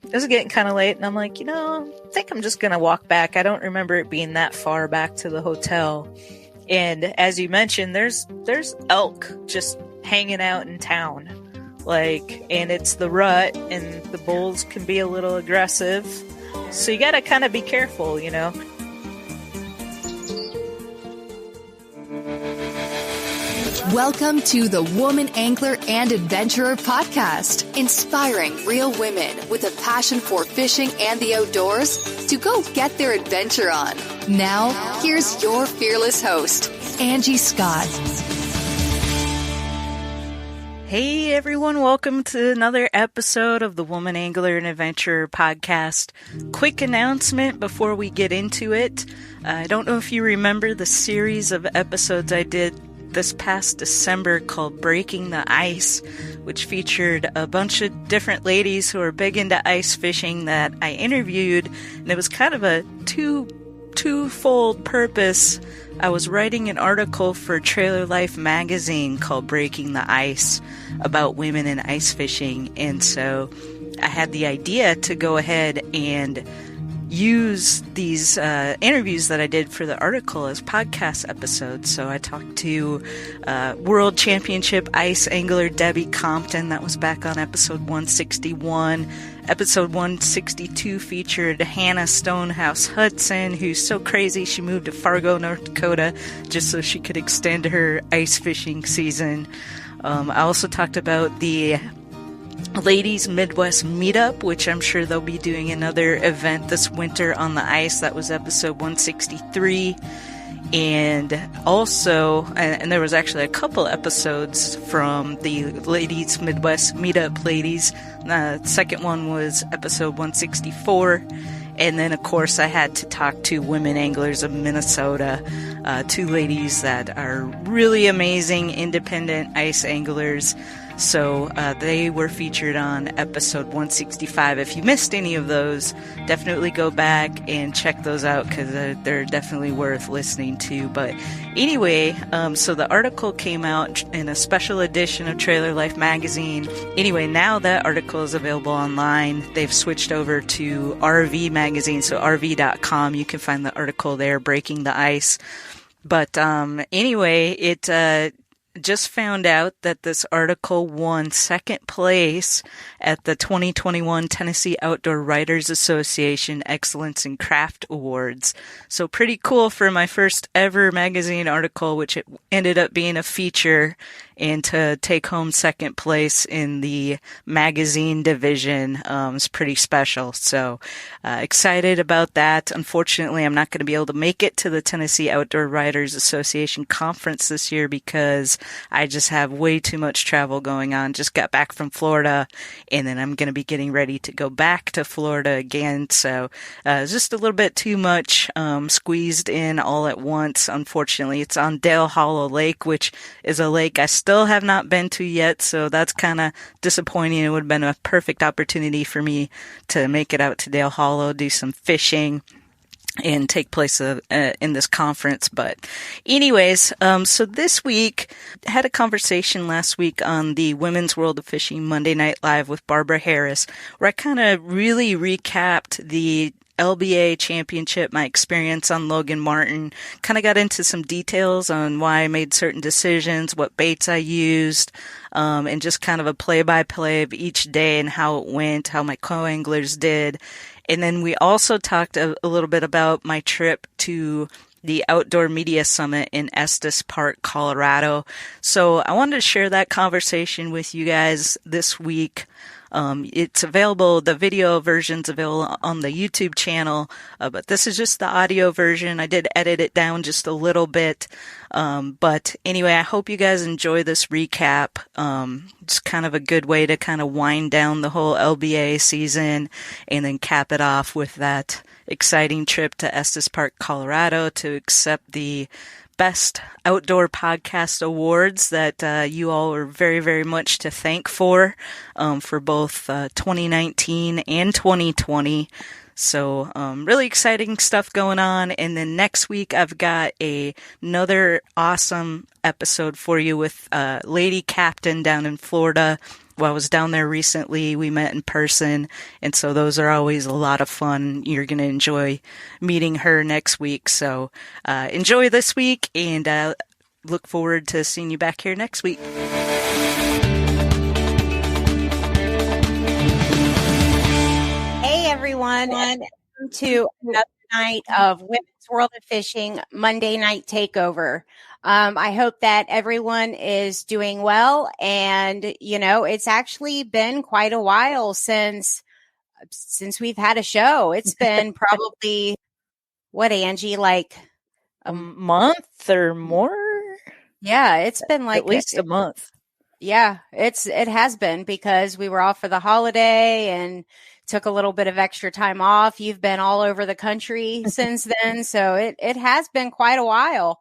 It was getting kind of late, and I'm like, I think I'm just going to walk back. I don't remember it being that far back to the hotel. And as you mentioned, there's elk just hanging out in town. And it's the rut, and the bulls can be a little aggressive. So you got to kind of be careful, Welcome to the Woman Angler and Adventurer podcast, inspiring real women with a passion for fishing and the outdoors to go get their adventure on. Now, here's your fearless host, Angie Scott. Hey everyone, welcome to another episode of the Woman Angler and Adventurer podcast. Quick announcement before we get into it. I don't know if you remember the series of episodes I did this past December called Breaking the Ice, which featured a bunch of different ladies who are big into ice fishing that I interviewed, and it was kind of a twofold purpose. I was writing an article for Trailer Life magazine called Breaking the Ice about women in ice fishing, and so I had the idea to go ahead and use these interviews that I did for the article as podcast episodes. So I talked to World Championship ice angler Debbie Compton. That was back on episode 161. Episode 162 featured Hannah Stonehouse Hudson, who's so crazy she moved to Fargo, North Dakota, just so she could extend her ice fishing season. I also talked about the Ladies Midwest Meetup, which I'm sure they'll be doing another event this winter on the ice. That was episode 163. And also, and there was actually a couple episodes from the Ladies Midwest Meetup ladies. The second one was episode 164. And then, of course, I had to talk to Women Anglers of Minnesota, two ladies that are really amazing independent ice anglers. So they were featured on episode 165. If you missed any of those, definitely go back and check those out because they're definitely worth listening to. But anyway, so the article came out in a special edition of Trailer Life magazine. Anyway, now that article is available online. They've switched over to RV magazine, so rv.com. You can find the article there, Breaking the Ice. But anyway, it just found out that this article won second place at the 2021 Tennessee Outdoor Writers Association Excellence in Craft Awards. So pretty cool for my first ever magazine article, which it ended up being a feature, and to take home second place in the magazine division is pretty special. So excited about that. Unfortunately, I'm not going to be able to make it to the Tennessee Outdoor Writers Association conference this year because I just have way too much travel going on. Just got back from Florida, and then I'm going to be getting ready to go back to Florida again. So it's just a little bit too much squeezed in all at once. Unfortunately, it's on Dale Hollow Lake, which is a lake I still have not been to yet, so that's kind of disappointing. It would have been a perfect opportunity for me to make it out to Dale Hollow, do some fishing, and take place in this conference. But anyways, so this week, I had a conversation last week on the Women's World of Fishing Monday Night Live with Barbara Harris, where I kind of really recapped the LBAA Championship, my experience on Logan Martin, kind of got into some details on why I made certain decisions, what baits I used, and just kind of a play-by-play of each day and how it went, how my co-anglers did. And then we also talked a little bit about my trip to the Outdoor Media Summit in Estes Park, Colorado. So I wanted to share that conversation with you guys this week. It's available, the video version's available on the YouTube channel, but this is just the audio version. I did edit it down just a little bit. But anyway, I hope you guys enjoy this recap. It's kind of a good way to kind of wind down the whole LBAA season and then cap it off with that exciting trip to Estes Park, Colorado to accept the Best Outdoor Podcast Awards that you all are very, very much to thank for both 2019 and 2020. So really exciting stuff going on. And then next week, I've got another awesome episode for you with Lady Captain down in Florida. I was down there recently. We met in person, and so those are always a lot of fun. You're going to enjoy meeting her next week. So enjoy this week, and look forward to seeing you back here next week. Hey, everyone. Welcome to another night of Women's World of Fishing Monday Night Takeover. I hope that everyone is doing well. And, you know, it's actually been quite a while since we've had a show. It's been probably, what, Angie, like a month or more? Yeah, it's been like at least a month. Yeah, it has been, because we were off for the holiday and took a little bit of extra time off. You've been all over the country since then, so it has been quite a while.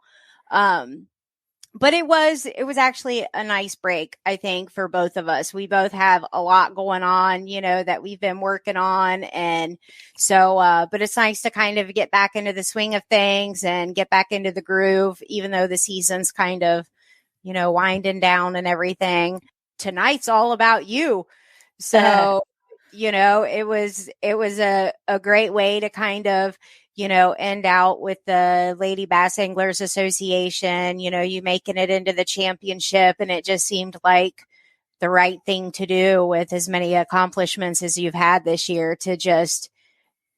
But it was actually a nice break, I think, for both of us. We both have a lot going on, you know, that we've been working on. And so, but it's nice to kind of get back into the swing of things and get back into the groove, even though the season's kind of, you know, winding down and everything. Tonight's all about you. So, you know, it was a great way to kind of, you know, end out with the Lady Bass Anglers Association, you know, you making it into the championship. And it just seemed like the right thing to do with as many accomplishments as you've had this year, to just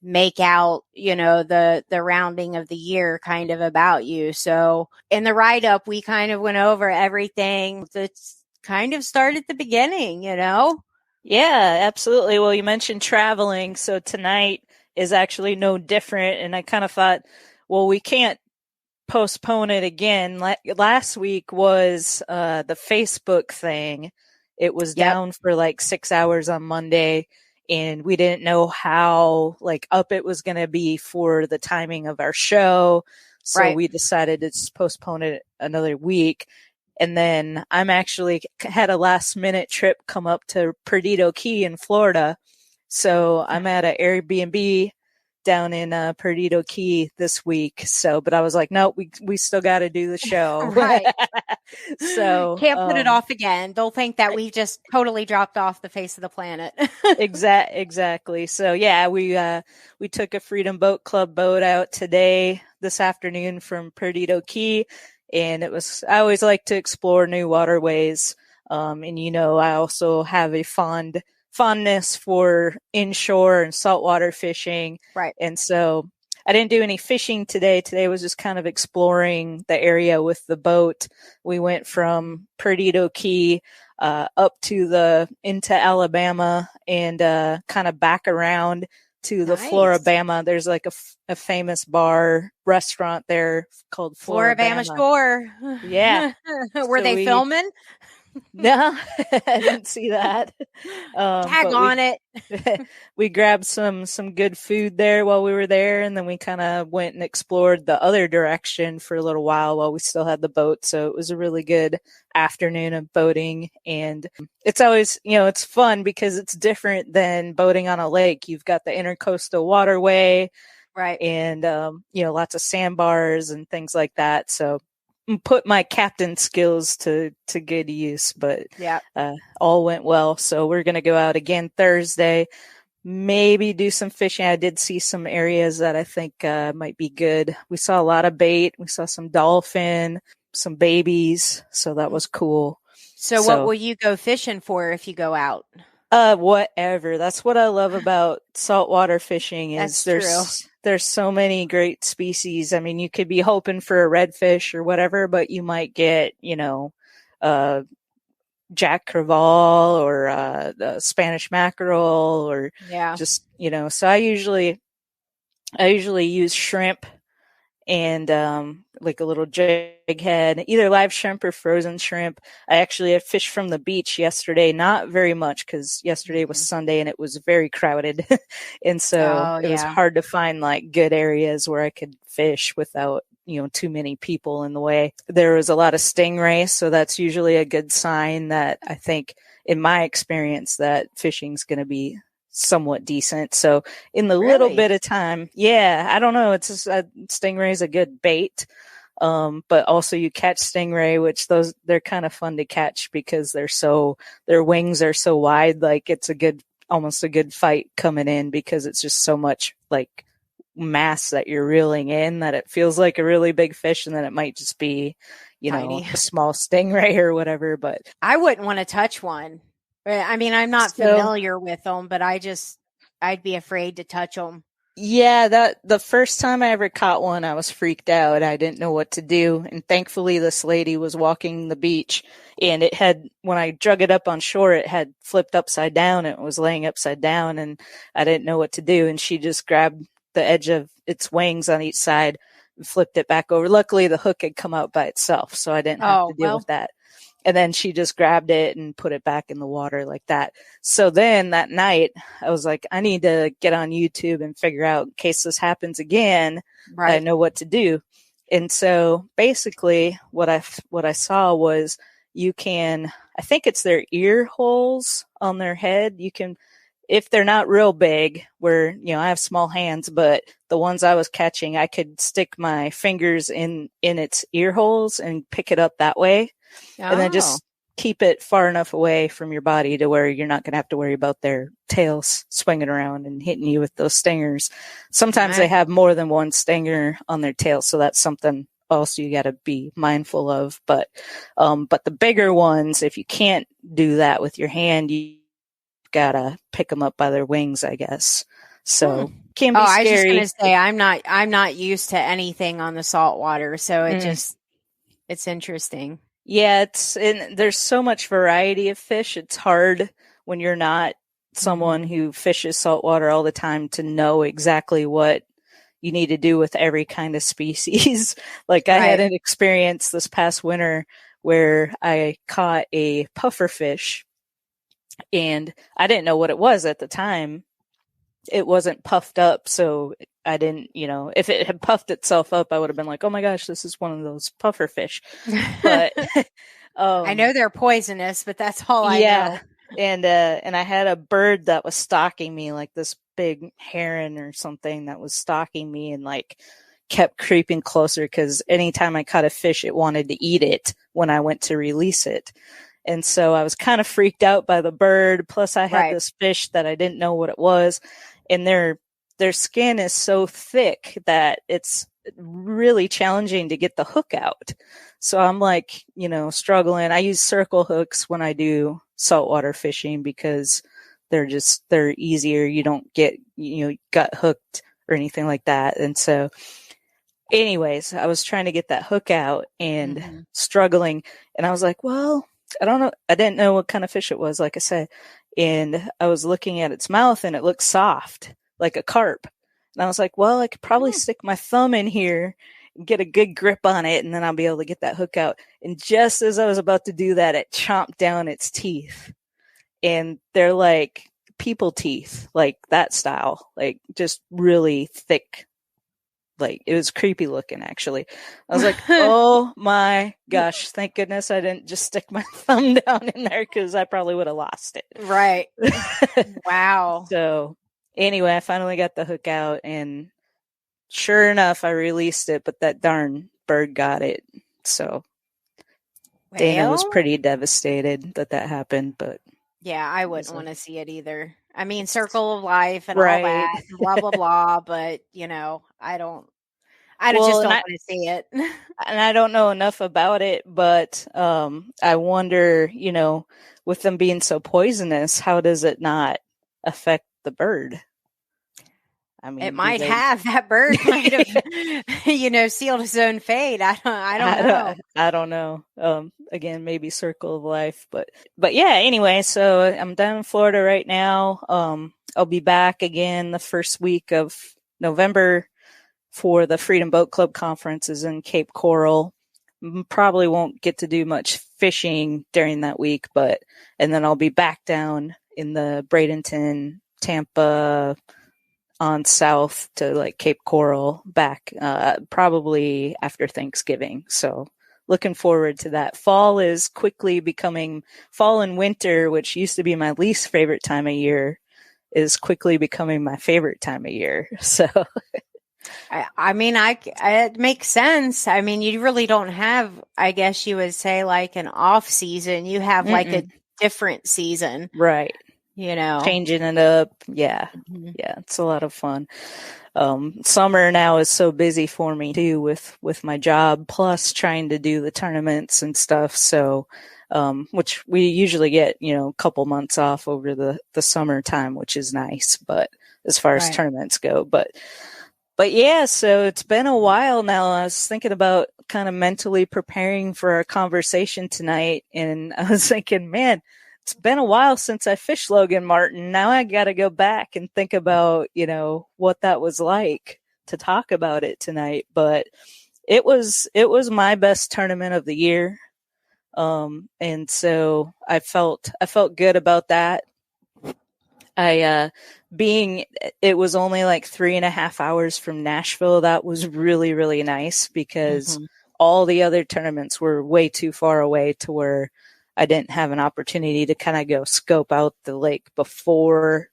make out, you know, the rounding of the year kind of about you. So in the write-up, we kind of went over everything that's kind of started at the beginning, you know? Yeah, absolutely. Well, you mentioned traveling. So tonight is actually no different. And I kind of thought, well, we can't postpone it again. Last week was the Facebook thing. It was down for like 6 hours on Monday, and we didn't know how up it was going to be for the timing of our show. So we decided to just postpone it another week. And then I'm actually had a last minute trip come up to Perdido Key in Florida. So I'm at an Airbnb down in Perdido Key this week. So, but I was like, no, we still got to do the show. Right. So can't put it off again. They'll think that we just totally dropped off the face of the planet. Exactly. So yeah, we took a Freedom Boat Club boat out this afternoon from Perdido Key. And I always like to explore new waterways. And, you know, I also have a fondness for inshore and saltwater fishing. Right. And so I didn't do any fishing today. Today was just kind of exploring the area with the boat. We went from Perdido Key up into Alabama and kind of back around to the Floribama. There's like a famous restaurant there called Floribama Shore. Yeah. Were they filming? No, I didn't see that. Tag on it. We grabbed some good food there while we were there, and then we kind of went and explored the other direction for a little while we still had the boat. So it was a really good afternoon of boating, and it's always, you know, it's fun because it's different than boating on a lake. You've got the intercoastal waterway, right, and you know, lots of sandbars and things like that. So put my captain skills to good use, but all went well. So we're going to go out again Thursday, maybe do some fishing. I did see some areas that I think might be good. We saw a lot of bait. We saw some dolphin, some babies. So that was cool. So what will you go fishing for if you go out? Whatever. That's what I love about saltwater fishing is there's so many great species. I mean, you could be hoping for a redfish or whatever, but you might get, you know, Jack Crevalle or the Spanish mackerel or just, you know, so I usually use shrimp and like a little jig head, either live shrimp or frozen shrimp. I actually had fished from the beach yesterday, not very much because yesterday was Sunday and it was very crowded. And so it was hard to find like good areas where I could fish without, you know, too many people in the way. There was a lot of stingray, so that's usually a good sign that I think, in my experience, that fishing's going to be somewhat decent. So in the little bit of time, I don't know, it's just, stingray is a good bait. But also you catch stingray, which they're kind of fun to catch because their wings are so wide. Like it's almost a good fight coming in because it's just so much like mass that you're reeling in that it feels like a really big fish, and then it might just be, Tiny. a small stingray or whatever. But I wouldn't want to touch one. I mean, I'm not familiar with them, but I'd be afraid to touch them. Yeah, the first time I ever caught one, I was freaked out. I didn't know what to do. And thankfully this lady was walking the beach, and when I drug it up on shore, it had flipped upside down. It was laying upside down, and I didn't know what to do. And she just grabbed the edge of its wings on each side and flipped it back over. Luckily the hook had come out by itself, so I didn't have to deal with that. And then she just grabbed it and put it back in the water like that. So then that night I was like, I need to get on YouTube and figure out, in case this happens again, I know what to do. And so basically what I saw was I think it's their ear holes on their head. You can, if they're not real big, where, I have small hands, but the ones I was catching, I could stick my fingers in its ear holes and pick it up that way. And then just keep it far enough away from your body to where you're not going to have to worry about their tails swinging around and hitting you with those stingers. Sometimes they have more than one stinger on their tail, so that's something else you got to be mindful of. But the bigger ones, if you can't do that with your hand, you gotta pick them up by their wings, I guess. So can be scary. I was just gonna say I'm not used to anything on the salt water, so it's interesting. Yeah, there's so much variety of fish. It's hard when you're not someone who fishes saltwater all the time to know exactly what you need to do with every kind of species. Like I had an experience this past winter where I caught a puffer fish, and I didn't know what it was at the time. It wasn't puffed up, so I didn't, if it had puffed itself up, I would have been like, oh my gosh, this is one of those puffer fish. But I know they're poisonous, but that's all I know. And I had a bird that was stalking me, like this big heron or something that was stalking me, and like kept creeping closer because anytime I caught a fish, it wanted to eat it when I went to release it. And so I was kind of freaked out by the bird. Plus I had this fish that I didn't know what it was. And their skin is so thick that it's really challenging to get the hook out. So I'm like, struggling. I use circle hooks when I do saltwater fishing because they're easier. You don't get, gut hooked or anything like that. And so anyways, I was trying to get that hook out and struggling. And I was like, well, I don't know. I didn't know what kind of fish it was, like I said. And I was looking at its mouth and it looked soft, like a carp. And I was like, well, I could probably stick my thumb in here and get a good grip on it, and then I'll be able to get that hook out. And just as I was about to do that, it chomped down its teeth. And they're like people teeth, like that style, like just really thick. Like it was creepy looking, actually. I was like, oh my gosh, thank goodness I didn't just stick my thumb down in there, because I probably would have lost it. Right. Wow. So anyway, I finally got the hook out, and sure enough, I released it, but that darn bird got it. So Dana was pretty devastated that happened, but yeah, I wouldn't want to see it either. I mean, circle of life and all that, blah, blah, blah. But, I just don't want to see it. And I don't know enough about it, but I wonder, with them being so poisonous, how does it not affect the bird? I mean, it might have. That bird might have, sealed his own fate. I don't know. I don't know. Again, maybe circle of life, but yeah. Anyway, so I'm down in Florida right now. I'll be back again the first week of November for the Freedom Boat Club conferences in Cape Coral. Probably won't get to do much fishing during that week, and then I'll be back down in the Bradenton, Tampa, on south to like Cape Coral back probably after Thanksgiving. So looking forward to that. Fall is quickly becoming fall and winter, which used to be my least favorite time of year, is quickly becoming my favorite time of year. So I mean, it makes sense. I mean, you really don't have, I guess you would say, like an off season. You have like a different season, right? know, Changing it up. Yeah. Mm-hmm. Yeah. It's a lot of fun. Summer now is so busy for me too with my job, plus trying to do the tournaments and stuff. So, which we usually get, a couple months off over the summertime, which is nice. But as far as tournaments go, but yeah, so it's been a while now. I was thinking about kind of mentally preparing for our conversation tonight, and I was thinking, man, it's been a while since I fished Logan Martin. Now I got to go back and think about, what that was like to talk about it tonight. But it was my best tournament of the year. And so I felt good about that. It was only like 3.5 hours from Nashville. That was really, really nice because all the other tournaments were way too far away to where I didn't have an opportunity to kind of go scope out the lake before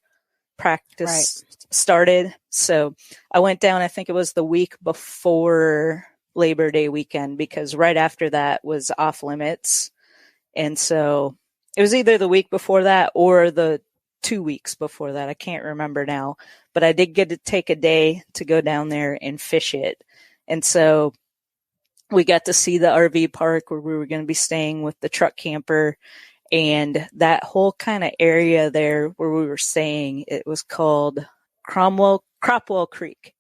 practice started. So I went down, I think it was the week before Labor Day weekend, because right after that was off limits. And so it was either the week before that or the 2 weeks before that. I can't remember now, but I did get to take a day to go down there and fish it. And so we got to see the RV park where we were going to be staying with the truck camper, and that whole kind of area there where we were staying, it was called Cropwell Creek.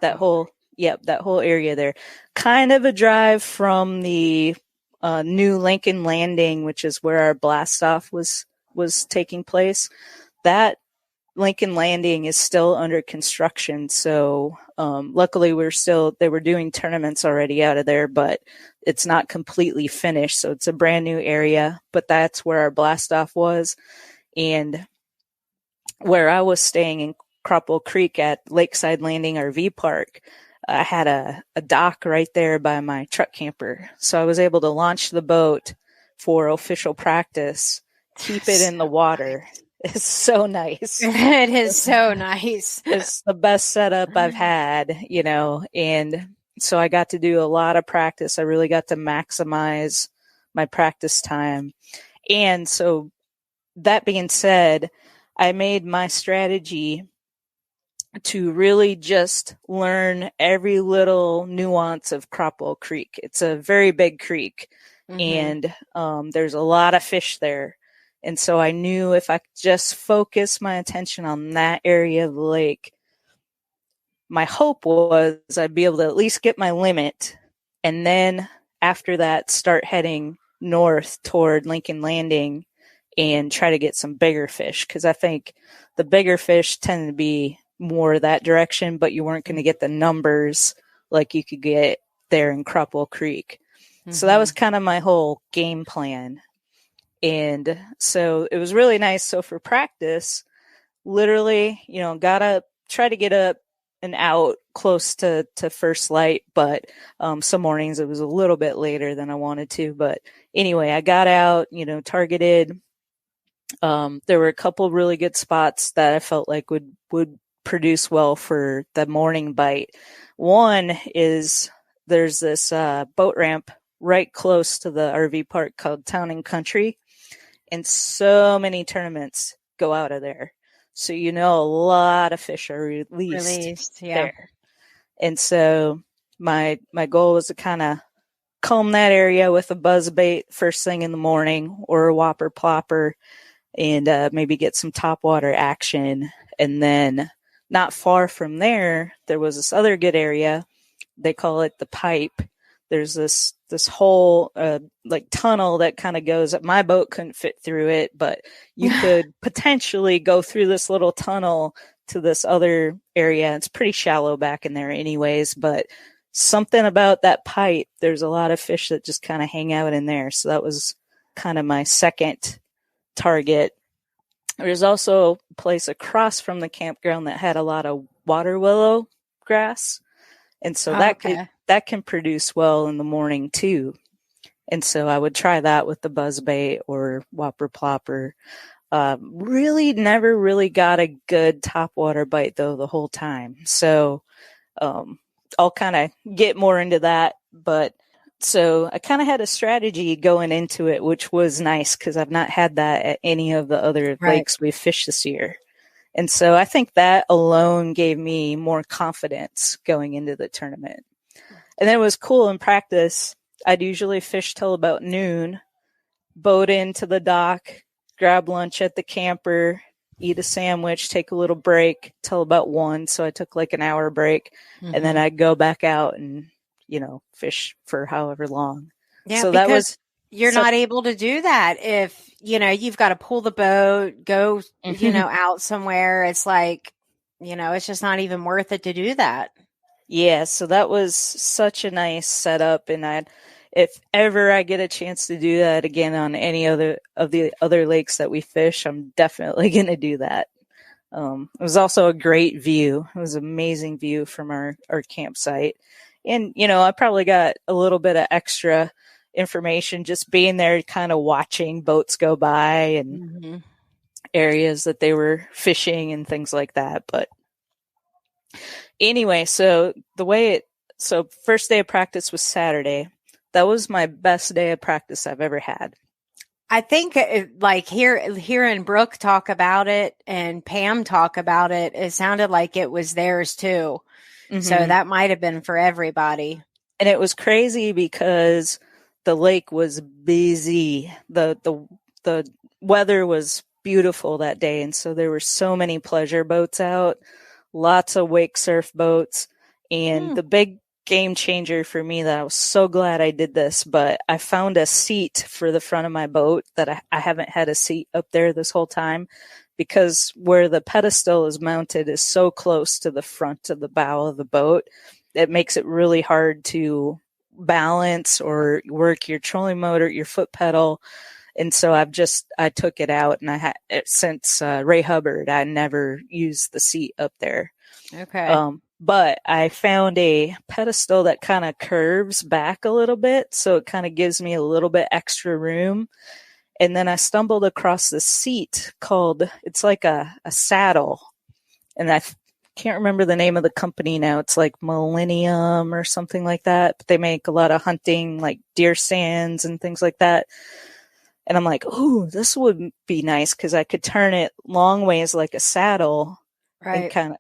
That whole area there. Kind of a drive from the new Lincoln Landing, which is where our blast off was taking place. That Lincoln Landing is still under construction. So luckily they were doing tournaments already out of there, but it's not completely finished. So it's a brand new area, but that's where our blast off was. And where I was staying in Cropwell Creek at Lakeside Landing RV Park, I had a dock right there by my truck camper. So I was able to launch the boat for official practice, keep it in the water. It's so nice. It is so nice. It's the best setup I've had, and so I got to do a lot of practice. I really got to maximize my practice time. And so that being said, I made my strategy to really just learn every little nuance of Cropwell Creek. It's a very big creek, and there's a lot of fish there. And so I knew if I just focus my attention on that area of the lake, my hope was I'd be able to at least get my limit. And then after that, start heading north toward Lincoln Landing and try to get some bigger fish. Because I think the bigger fish tend to be more that direction, but you weren't going to get the numbers like you could get there in Cropwell Creek. So that was kind of my whole game plan. And so it was really nice. So for practice, literally, got up, tried to get up and out close to first light, but some mornings it was a little bit later than I wanted to. But anyway, I got out, targeted. There were a couple really good spots that I felt like would produce well for the morning bite. One is there's this boat ramp right close to the RV park called Town and Country. And so many tournaments go out of there. So, a lot of fish are released there. And so my goal was to kind of comb that area with a buzzbait first thing in the morning or a whopper plopper and maybe get some topwater action. And then not far from there was this other good area. They call it the Pipe. There's this whole like tunnel that kind of goes up. My boat couldn't fit through it, but you could potentially go through this little tunnel to this other area. It's pretty shallow back in there anyways, but something about that pipe, there's a lot of fish that just kind of hang out in there. So that was kind of my second target. There's also a place across from the campground that had a lot of water willow grass. And so that can produce well in the morning too. And so I would try that with the buzzbait or whopper plopper. Really never really got a good topwater bite though the whole time. So I'll kind of get more into that, but so I kind of had a strategy going into it, which was nice because I've not had that at any of the other lakes we've fished this year. And so I think that alone gave me more confidence going into the tournament. And then it was cool in practice. I'd usually fish till about noon, boat into the dock, grab lunch at the camper, eat a sandwich, take a little break till about 1. So I took like an hour break, and then I'd go back out and, fish for however long. Yeah, so because that was you're not able to do that if, you've got to pull the boat, go, out somewhere. It's like, it's just not even worth it to do that. Yeah, so that was such a nice setup, and if ever I get a chance to do that again on any other of the other lakes that we fish, I'm definitely going to do that. It was also a great view. It was an amazing view from our campsite. And, I probably got a little bit of extra information just being there, kind of watching boats go by and areas that they were fishing and things like that. But anyway, so first day of practice was Saturday. That was my best day of practice I've ever had. I think like hearing Brooke talk about it and Pam talk about it, it sounded like it was theirs too. So that might have been for everybody. And it was crazy because the lake was busy. The weather was beautiful that day. And so there were so many pleasure boats out, lots of wake surf boats. And the big game changer for me that I was so glad I did this, but I found a seat for the front of my boat that I haven't had a seat up there this whole time, because where the pedestal is mounted is so close to the front of the bow of the boat. It makes it really hard to balance or work your trolling motor, your foot pedal. And so I took it out, and I had since Ray Hubbard, I never used the seat up there. Okay. But I found a pedestal that kind of curves back a little bit, so it kind of gives me a little bit extra room. And then I stumbled across this seat it's like a saddle. And I can't remember the name of the company now. It's like Millennium or something like that. But they make a lot of hunting, like deer stands and things like that. And I'm like, ooh, this would be nice because I could turn it long ways like a saddle and kind of,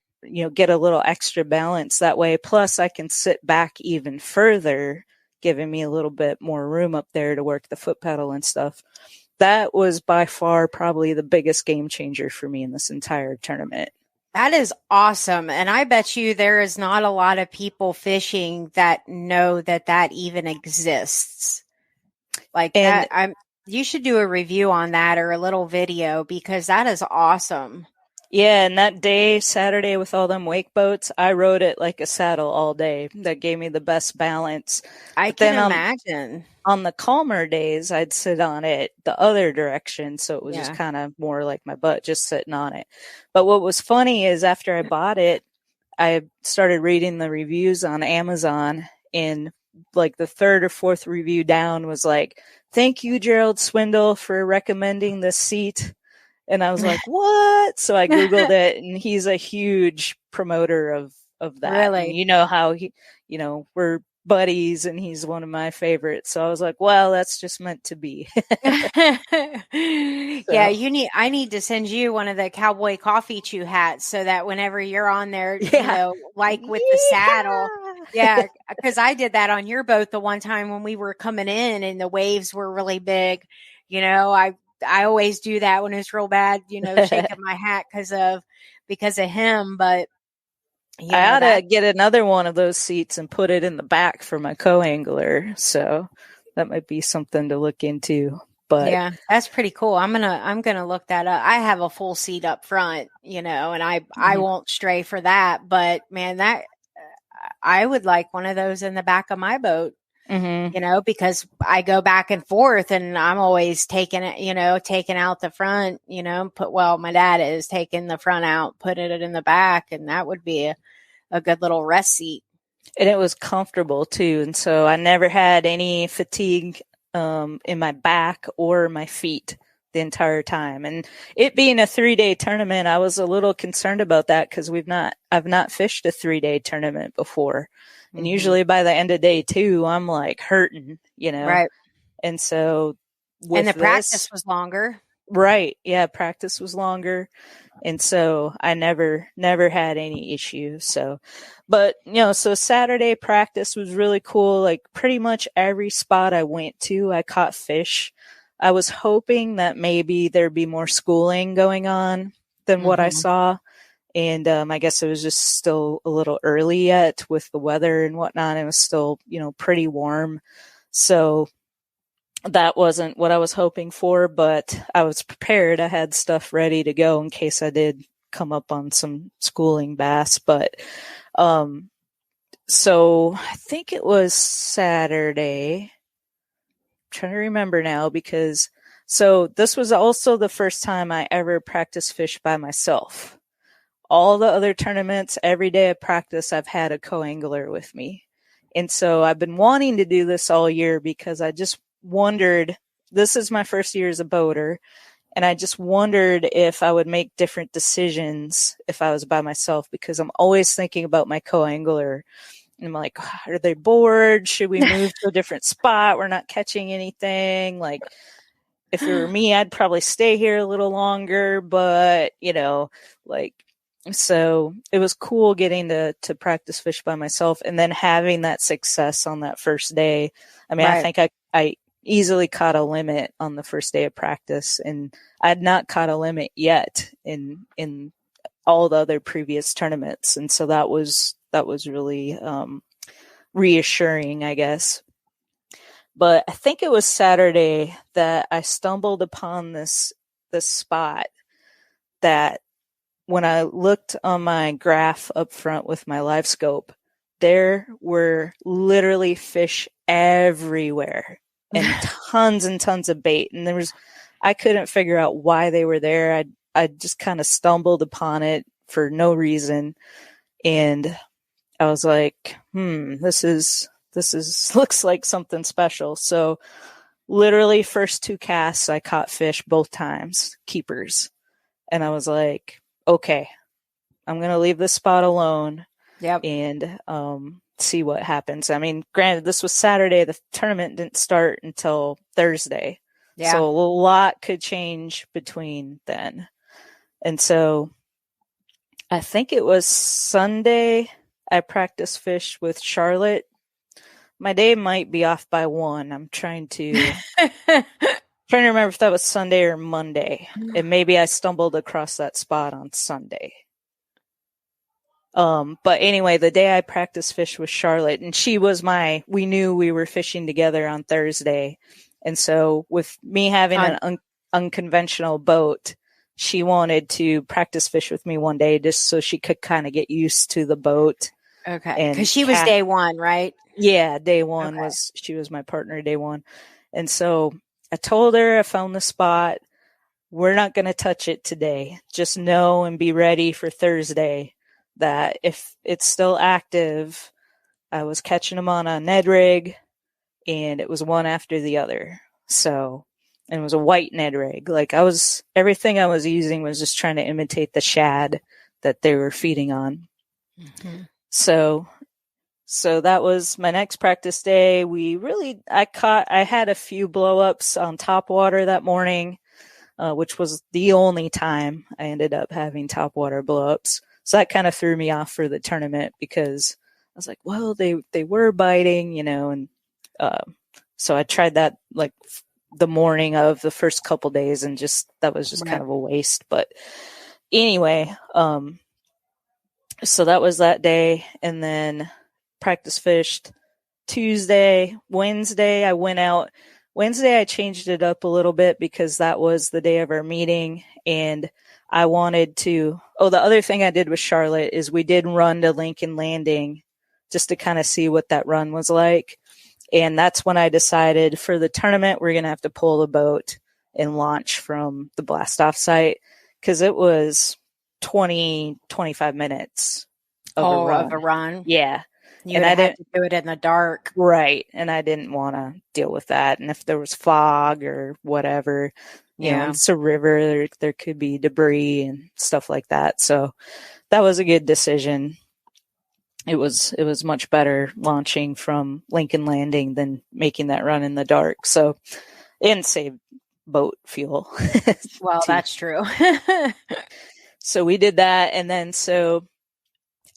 get a little extra balance that way. Plus, I can sit back even further, giving me a little bit more room up there to work the foot pedal and stuff. That was by far probably the biggest game changer for me in this entire tournament. That is awesome. And I bet you there is not a lot of people fishing that know that even exists. You should do a review on that or a little video, because that is awesome. Yeah, and that day, Saturday, with all them wake boats, I rode it like a saddle all day. That gave me the best balance. I can imagine. On the calmer days, I'd sit on it the other direction, so it was just kind of more like my butt, just sitting on it. But what was funny is after I bought it, I started reading the reviews on Amazon, and like the third or fourth review down was like, "Thank you, Gerald Swindle, for recommending this seat." And I was like, what? So I Googled it, and he's a huge promoter of that. Really? And how we're buddies, and he's one of my favorites. So I was like, well, that's just meant to be. Yeah, I need to send you one of the cowboy coffee chew hats so that whenever you're on there, like with the saddle. Yeah, because I did that on your boat the one time when we were coming in and the waves were really big. I always do that when it's real bad, shaking my hat because of him. But I ought to get another one of those seats and put it in the back for my co-angler. So that might be something to look into. But yeah, that's pretty cool. I'm gonna look that up. I have a full seat up front, and I won't stray for that. But man, that I would like one of those in the back of my boat. Because I go back and forth, and I'm always taking out the front, my dad is taking the front out, putting it in the back, and that would be a good little rest seat. And it was comfortable too. And so I never had any fatigue in my back or my feet the entire time. And it being a 3-day tournament, I was a little concerned about that because I've not fished a 3-day tournament before. And usually by the end of day 2, I'm like hurting, Right. And so and the practice was longer. Right. Yeah. Practice was longer. And so I never had any issues. So, but so Saturday practice was really cool. Like pretty much every spot I went to, I caught fish. I was hoping that maybe there'd be more schooling going on than what I saw. And I guess it was just still a little early yet with the weather and whatnot. It was still, pretty warm. So that wasn't what I was hoping for, but I was prepared. I had stuff ready to go in case I did come up on some schooling bass. But so I think it was Saturday. I'm trying to remember now so this was also the first time I ever practiced fish by myself. All the other tournaments, every day of practice, I've had a co-angler with me. And so I've been wanting to do this all year because I just wondered, this is my first year as a boater, and I just wondered if I would make different decisions if I was by myself, because I'm always thinking about my co-angler. And I'm like, are they bored? Should we move to a different spot? We're not catching anything. Like, if it were me, I'd probably stay here a little longer, but, so it was cool getting to practice fish by myself and then having that success on that first day. I mean, right. I think I easily caught a limit on the first day of practice, and I had not caught a limit yet in all the other previous tournaments. And so that was really reassuring, I guess. But I think it was Saturday that I stumbled upon this spot that when I looked on my graph up front with my live scope, there were literally fish everywhere and tons and tons of bait. And I couldn't figure out why they were there. I just kind of stumbled upon it for no reason. And I was like, this looks like something special. So literally first 2 casts, I caught fish both times, keepers. And I was like, okay, I'm going to leave this spot alone. Yep. And see what happens. I mean, granted, this was Saturday. The tournament didn't start until Thursday. Yeah. So a lot could change between then. And so I think it was Sunday I practiced fish with Charlotte. My day might be off by 1. I'm trying to remember if that was Sunday or Monday. And maybe I stumbled across that spot on Sunday. But anyway, the day I practiced fish with Charlotte, and we knew we were fishing together on Thursday. And so with me having an unconventional boat, she wanted to practice fish with me one day just so she could kind of get used to the boat. Okay. Because she was day 1, right? Yeah, day 1 she was my partner day 1. And so I told her I found the spot. We're not going to touch it today. Just know and be ready for Thursday that if it's still active, I was catching them on a Ned rig, and it was one after the other. So, and it was a white Ned rig. Like everything I was using was just trying to imitate the shad that they were feeding on. Mm-hmm. So that was my next practice day. I had a few blow-ups on top water that morning, which was the only time I ended up having top water blow-ups. So that kind of threw me off for the tournament because I was like, well, they were biting, and so I tried that like the morning of the first couple days, and that was just kind of a waste. But anyway, so that was that day, and then practice fished Tuesday. Wednesday, I went out. Wednesday, I changed it up a little bit because that was the day of our meeting, and I wanted to. Oh, the other thing I did with Charlotte is we did run to Lincoln Landing just to kind of see what that run was like. And that's when I decided for the tournament, we're going to have to pull the boat and launch from the blast off site because it was 25 minutes of a run. Yeah. You had to do it in the dark. Right. And I didn't want to deal with that. And if there was fog or whatever. You know, Yeah. it's a river. There could be debris and stuff like that. So that was a good decision. It was much better launching from Lincoln Landing than making that run in the dark. So, and save boat fuel. Well, that's true. So we did that. And then, so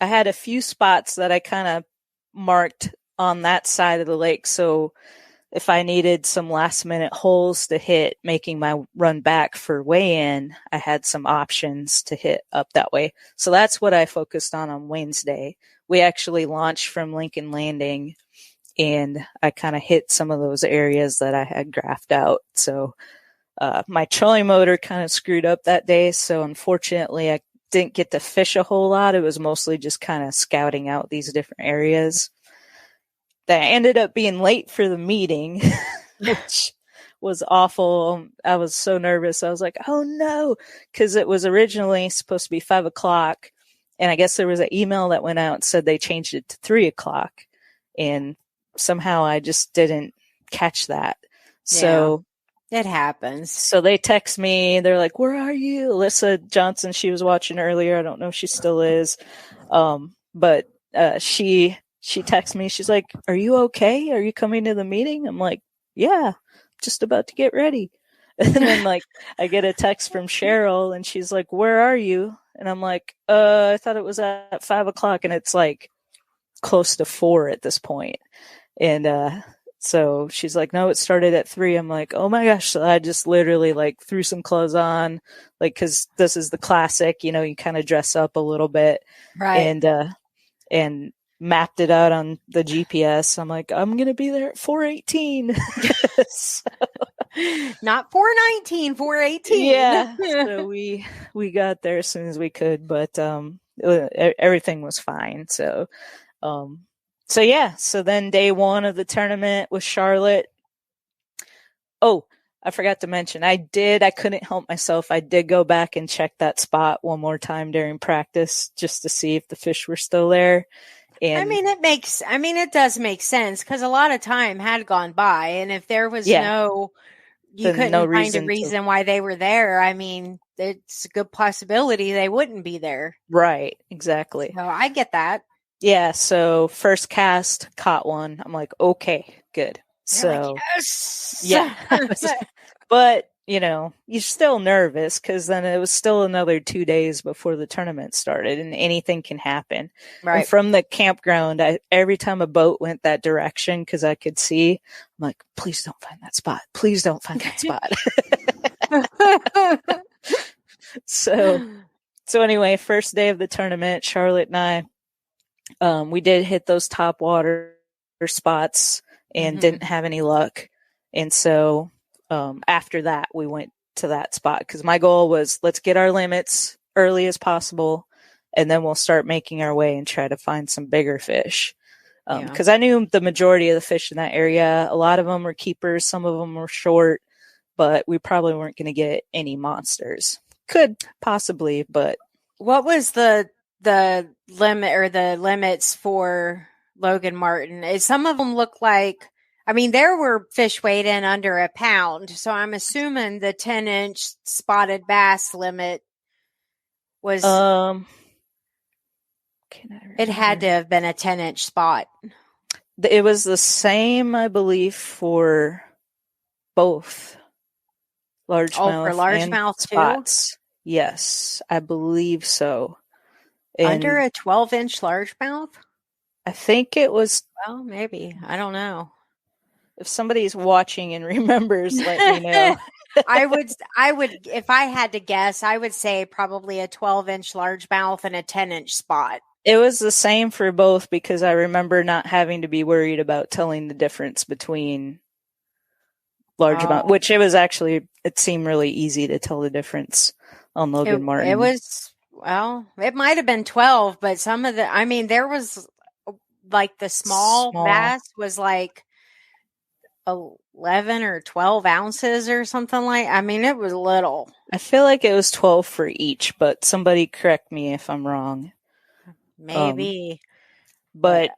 I had a few spots that I kind of marked on that side of the lake. So if I needed some last minute holes to hit, making my run back for weigh in, I had some options to hit up that way. So that's what I focused on Wednesday. We actually launched from Lincoln Landing, and I kind of hit some of those areas that I had graphed out. So my trolling motor kind of screwed up that day. So unfortunately, I didn't get to fish a whole lot. It was mostly just kind of scouting out these different areas. That ended up being late for the meeting, which was awful. I was so nervous. I was like, oh no, because it was originally supposed to be 5:00. And I guess there was an email that went out and said they changed it to 3:00. And somehow I just didn't catch that. So it happens. So they text me. They're like, where are you? Alyssa Johnson, she was watching earlier. I don't know if she still is. But she texts me. She's like, are you okay? Are you coming to the meeting? I'm like, yeah, just about to get ready. And then like I get a text from Cheryl and she's like, where are you? And I'm like, I thought it was at 5:00, and it's like close to 4 at this point. And so she's like, no, it started at 3. I'm like, oh my gosh. So I just literally like threw some clothes on, like, cause this is the classic, you know, you kind of dress up a little bit. Right. And mapped it out on the GPS. I'm like, I'm going to be there at 4:18. So, not 4:19, 4:18. Yeah. So we got there as soon as we could, but, everything was fine. So yeah. So then day 1 of the tournament was Charlotte. Oh, I forgot to mention, I couldn't help myself. I did go back and check that spot one more time during practice just to see if the fish were still there. And it does make sense, because a lot of time had gone by, and if there was you couldn't find a reason why they were there, I mean, it's a good possibility they wouldn't be there. Right, exactly. So I get that. Yeah, so first cast, caught one. I'm like, okay, good. So, like, yes! Yeah. But, you know, you're still nervous because then it was still another 2 days before the tournament started and anything can happen. Right. And from the campground, every time a boat went that direction, because I could see, I'm like, please don't find that spot. Please don't find that spot. So anyway, first day of the tournament, Charlotte and I, we did hit those top water spots and didn't have any luck. And so after that, we went to that spot because my goal was, let's get our limits early as possible, and then we'll start making our way and try to find some bigger fish. Because I knew the majority of the fish in that area, a lot of them were keepers, some of them were short, but we probably weren't going to get any monsters. Could possibly, but. What was the limit or the limits for Logan Martin? Some of them look like, I mean, there were fish weighed in under a pound. So I'm assuming the 10-inch spotted bass limit was, it had to have been a 10-inch spot. It was the same, I believe, for both largemouth for largemouth and spots. Too? Yes, I believe so. And under a 12-inch largemouth? I think it was. Well, maybe. I don't know. If somebody's watching and remembers, let me know. I would, if I had to guess, I would say probably a 12-inch largemouth and a 10-inch spot. It was the same for both because I remember not having to be worried about telling the difference between largemouth, which it seemed really easy to tell the difference on Logan Martin. It was, well, it might have been 12, but some of the, I mean, there was like the small bass was like 11 or 12 ounces or something like. I mean, it was little. I feel like it was 12 for each, but somebody correct me if I'm wrong. Maybe. But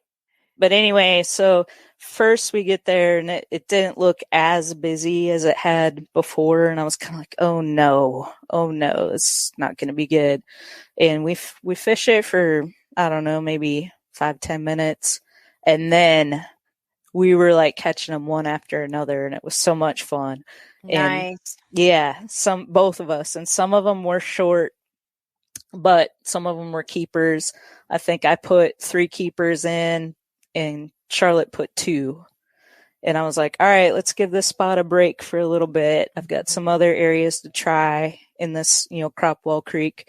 anyway, so first we get there and it didn't look as busy as it had before. And I was kind of like, oh no, it's not going to be good. And we fish it for, I don't know, maybe 5-10 minutes. And then we were like catching them one after another, and it was so much fun. Nice. And yeah, both of us, and some of them were short, but some of them were keepers. I think I put 3 keepers in, and Charlotte put 2. And I was like, all right, let's give this spot a break for a little bit. I've got some other areas to try in this, Cropwell Creek.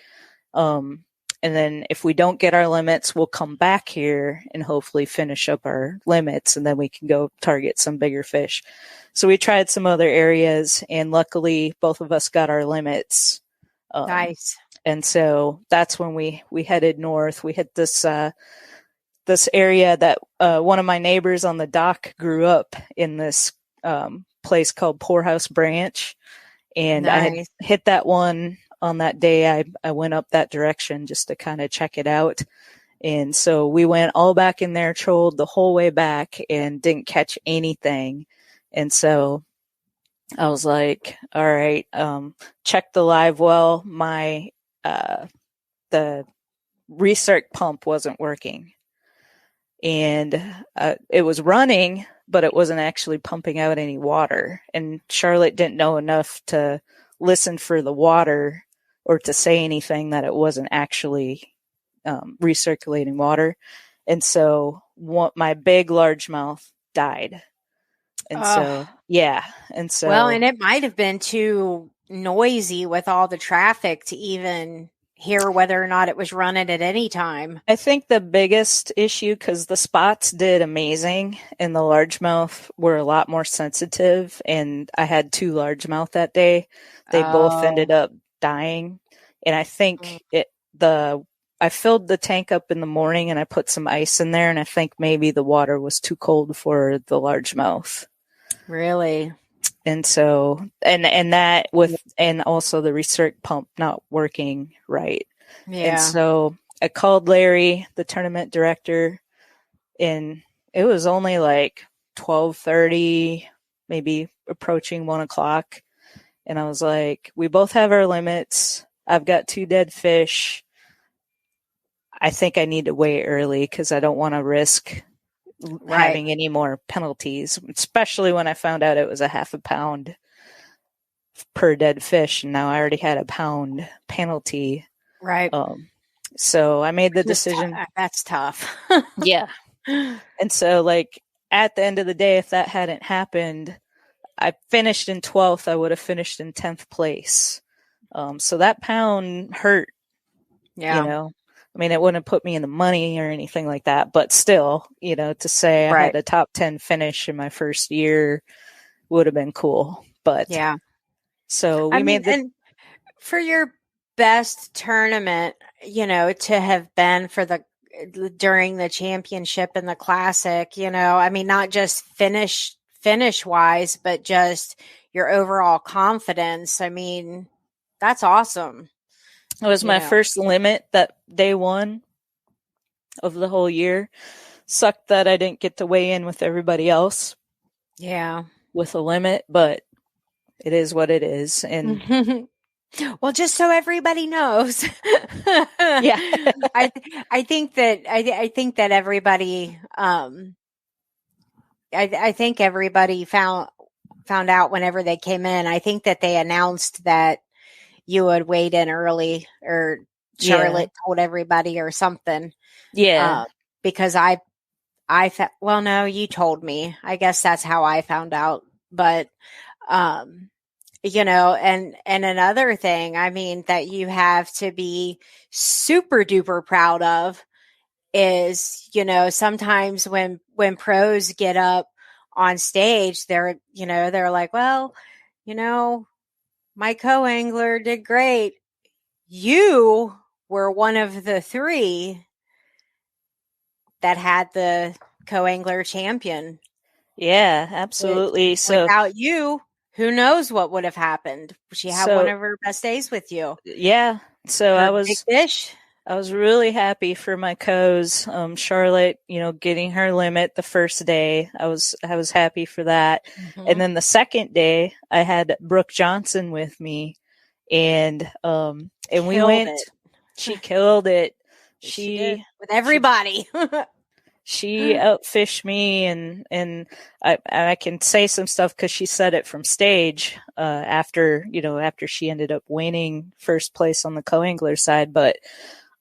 And then if we don't get our limits, we'll come back here and hopefully finish up our limits, and then we can go target some bigger fish. So we tried some other areas, and luckily both of us got our limits. Nice. And so that's when we headed north. We hit this area that one of my neighbors on the dock grew up in, this place called Poorhouse Branch. And nice. I had hit that one on that day. I went up that direction just to kind of check it out. And so we went all back in there, trolled the whole way back, and didn't catch anything. And so I was like, all right, check the live well. My, the recirc pump wasn't working, and it was running, but it wasn't actually pumping out any water. And Charlotte didn't know enough to listen for the water or to say anything that it wasn't actually recirculating water. And so my big largemouth died. And so, yeah. And so, well, and it might have been too noisy with all the traffic to even hear whether or not it was running at any time. I think the biggest issue, because the spots did amazing and the largemouth were a lot more sensitive, and I had 2 largemouth that day. They both ended up dying. And I think I filled the tank up in the morning and I put some ice in there, and I think maybe the water was too cold for the largemouth. Really? And so, and that and also the recirc pump not working right. Yeah. And so I called Larry, the tournament director, and it was only like 12:30, maybe approaching 1:00. And I was like, we both have our limits. I've got 2 dead fish. I think I need to weigh early because I don't want to risk having any more penalties, especially when I found out it was a half a pound per dead fish. And now I already had a pound penalty. Right. So I made the decision. That's tough. Yeah. And so, like, at the end of the day, if that hadn't happened, I finished in 12th. I would have finished in 10th place. So that pound hurt. Yeah. I mean, it wouldn't have put me in the money or anything like that, but still, to say I had a top 10 finish in my first year would have been cool. But yeah. So we made and for your best tournament, to have been during the championship and the classic, I mean, not just finish wise, but just your overall confidence. I mean, that's awesome. It was my first limit that day one of the whole year. Sucked that I didn't get to weigh in with everybody else. Yeah. With a limit, but it is what it is. And well, just so everybody knows. Yeah. I think that everybody I think everybody found out whenever they came in. I think that they announced that you had weighed in early, or Charlotte told everybody or something. Yeah. Because well, no, you told me. I guess that's how I found out. But, and another thing, I mean, that you have to be super duper proud of is, sometimes when pros get up on stage, they're like, well, my co-angler did great. You were one of the 3 that had the co-angler champion. Yeah, absolutely. So without you, who knows what would have happened? She had one of her best days with you. Yeah. So I was big fish. I was really happy for my co's, Charlotte, getting her limit the first day. I was happy for that. Mm-hmm. And then the second day I had Brooke Johnson with me, and we went. She killed it. She did with everybody. She outfished me, and I can say some stuff because she said it from stage after she ended up winning first place on the co-angler side. But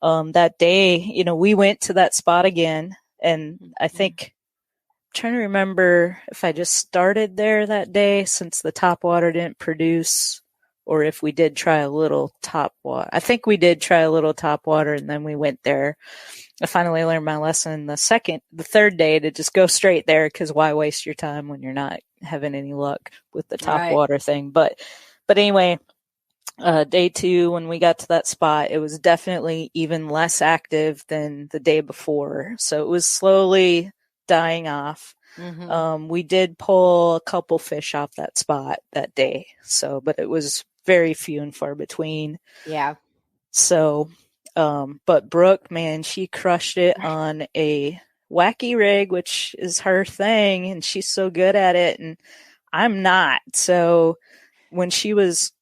that day, we went to that spot again, and I think I'm trying to remember if I just started there that day since the top water didn't produce, or if we did try a little top water. I think we did try a little top water, and then we went there. I finally learned my lesson the third day to just go straight there, because why waste your time when you're not having any luck with the top water thing. But anyway, day 2, when we got to that spot, it was definitely even less active than the day before. So it was slowly dying off. Mm-hmm. We did pull a couple fish off that spot that day. But it was very few and far between. Yeah. So, but Brooke, man, she crushed it on a wacky rig, which is her thing, and she's so good at it, and I'm not. So when she was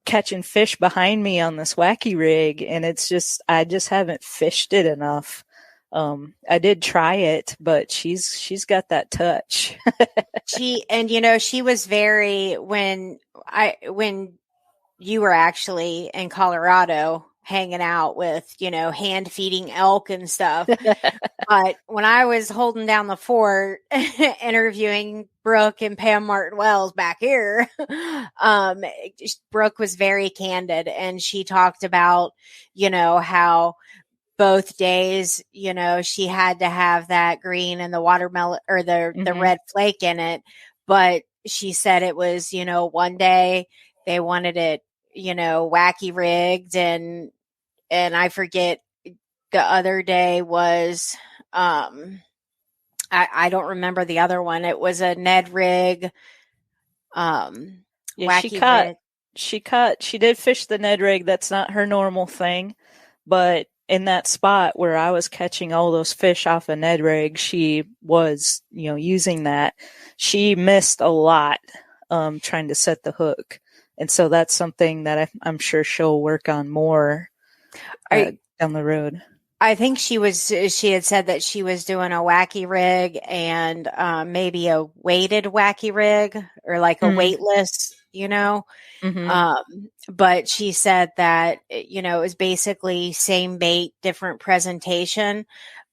catching fish behind me on this wacky rig, and I just haven't fished it enough. I did try it, but she's got that touch. She was very, when you were actually in Colorado hanging out with, hand feeding elk and stuff. But when I was holding down the fort interviewing Brooke and Pam Martin Wells back here, Brooke was very candid, and she talked about, how both days, she had to have that green and the watermelon or the red flake in it. But she said it was, one day they wanted it, wacky rigged, and I forget, the other day was, I don't remember the other one. It was a Ned rig. Wacky rig. She did fish the Ned rig. That's not her normal thing, but in that spot where I was catching all those fish off a Ned rig, she was, using that. She missed a lot, trying to set the hook. And so that's something that I'm sure she'll work on more down the road. I think she had said that she was doing a wacky rig and maybe a weighted wacky rig, or like a weightless, but she said that, it was basically same bait, different presentation.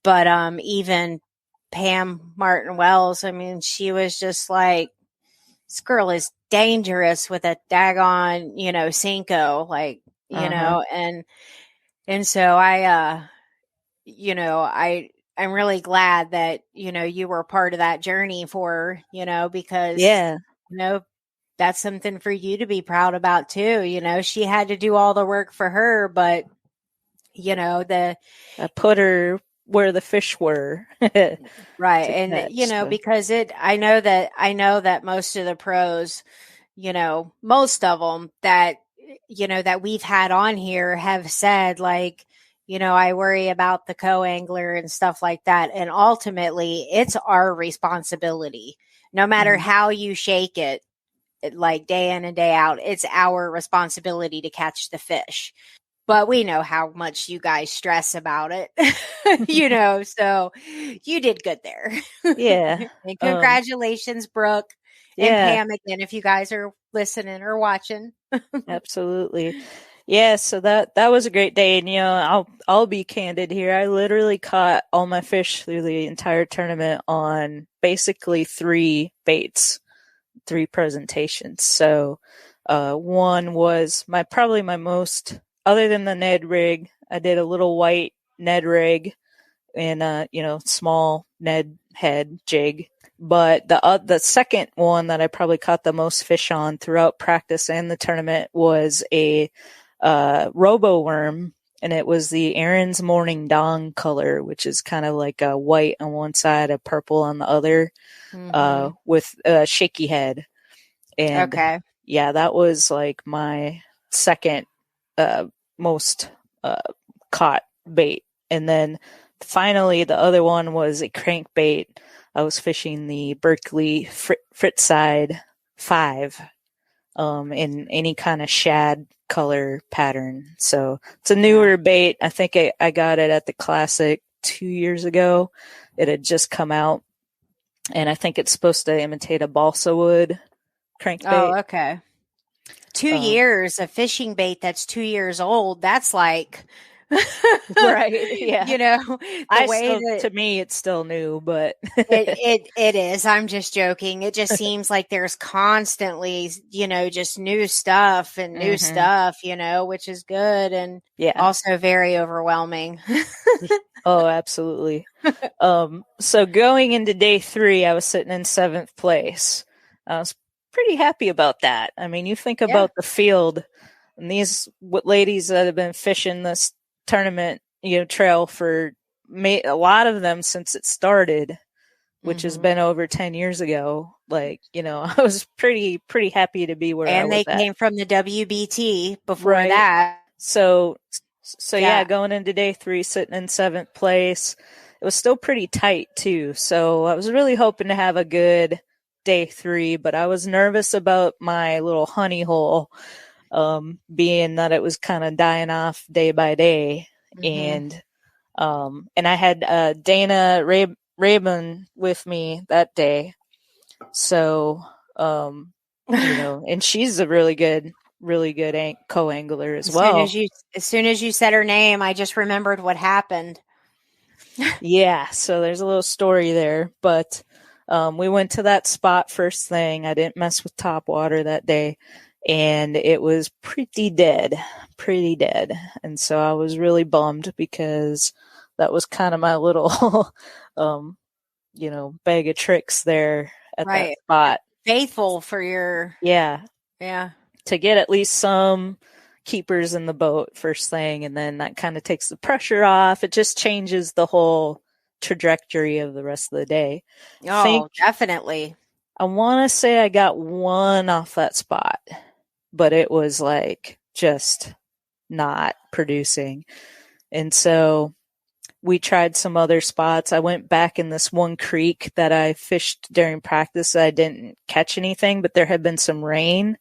But even Pam Martin Wells, I mean, she was just like, this girl is dangerous with a daggone, Cinco, like, and so I'm really glad that, you were part of that journey for, because, that's something for you to be proud about too. She had to do all the work for her, but, I put her where the fish were. Right. And, because I know that most of the pros, most of them that, that we've had on here have said, like, I worry about the co-angler and stuff like that. And ultimately it's our responsibility, no matter how you shake it, like day in and day out, it's our responsibility to catch the fish. But we know how much you guys stress about it, so you did good there. Yeah. And congratulations, Brooke and Pam, again, if you guys are listening or watching. Absolutely. Yeah. So that was a great day. And, I'll be candid here. I literally caught all my fish through the entire tournament on basically 3 baits, 3 presentations. So, one was probably my most, other than the Ned rig, I did a little white Ned rig and small Ned head jig. But the second one that I probably caught the most fish on throughout practice and the tournament was a robo worm, and it was the Aaron's Morning Dawn color, which is kind of like a white on one side, a purple on the other, with a shaky head. And that was like my second most caught bait. And then finally the other one was a crankbait. I was fishing the Berkeley Fritside 5 in any kind of shad color pattern. So it's a newer bait. I think I got it at the Classic 2 years ago. It had just come out, and I think it's supposed to imitate a balsa wood crankbait. Oh, okay. 2 years of fishing bait that's 2 years old. That's like, right? Yeah. You know, to me, it's still new, but it is. I'm just joking. It just seems like there's constantly, you know, just new stuff and new stuff, you know, which is good and also very overwhelming. Oh, absolutely. So going into day 3, I was sitting in 7th place. I was pretty happy about that. I mean, you think about the field and these ladies that have been fishing this tournament, you know, trail for a lot of them since it started, which has been over 10 years ago. Like, you know, I was pretty happy to be where I was at. And they came from the WBT before that. So yeah, going into day 3, sitting in 7th place, it was still pretty tight too. So I was really hoping to have a good day 3, but I was nervous about my little honey hole, being that it was kind of dying off day by day. And I had Dana Rabin with me that day. So, you know, and she's a really good co-angler as well. As soon as you said her name, I just remembered what happened. Yeah, so there's a little story there, but we went to that spot first thing. I didn't mess with top water that day, and it was pretty dead. And so I was really bummed because that was kind of my little, you know, bag of tricks there at that spot. Faithful for your... Yeah. Yeah. To get at least some keepers in the boat first thing, and then that kind of takes the pressure off. It just changes the whole trajectory of the rest of the day. Oh, definitely. I want to say I got one off that spot, but it was like just not producing. And so we tried some other spots. I went back in this one creek that I fished during practice. I didn't catch anything, but there had been some rain,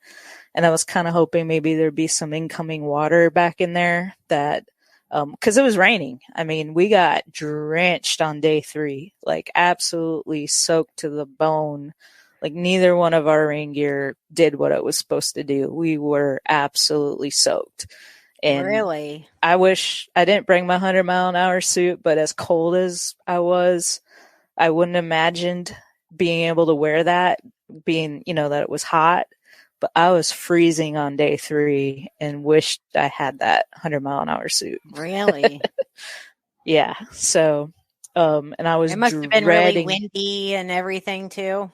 and I was kind of hoping maybe there'd be some incoming water back in there that, cause it was raining. I mean, we got drenched on day 3, like absolutely soaked to the bone. Like neither one of our rain gear did what it was supposed to do. We were absolutely soaked. And really, I wish I didn't bring my 100-mile-an-hour suit, but as cold as I was, I wouldn't imagined being able to wear that, being, you know, that it was hot. But I was freezing on day 3 and wished I had that 100-mile-an-hour suit. Really? Yeah. So, and I was it must have been really windy and everything too.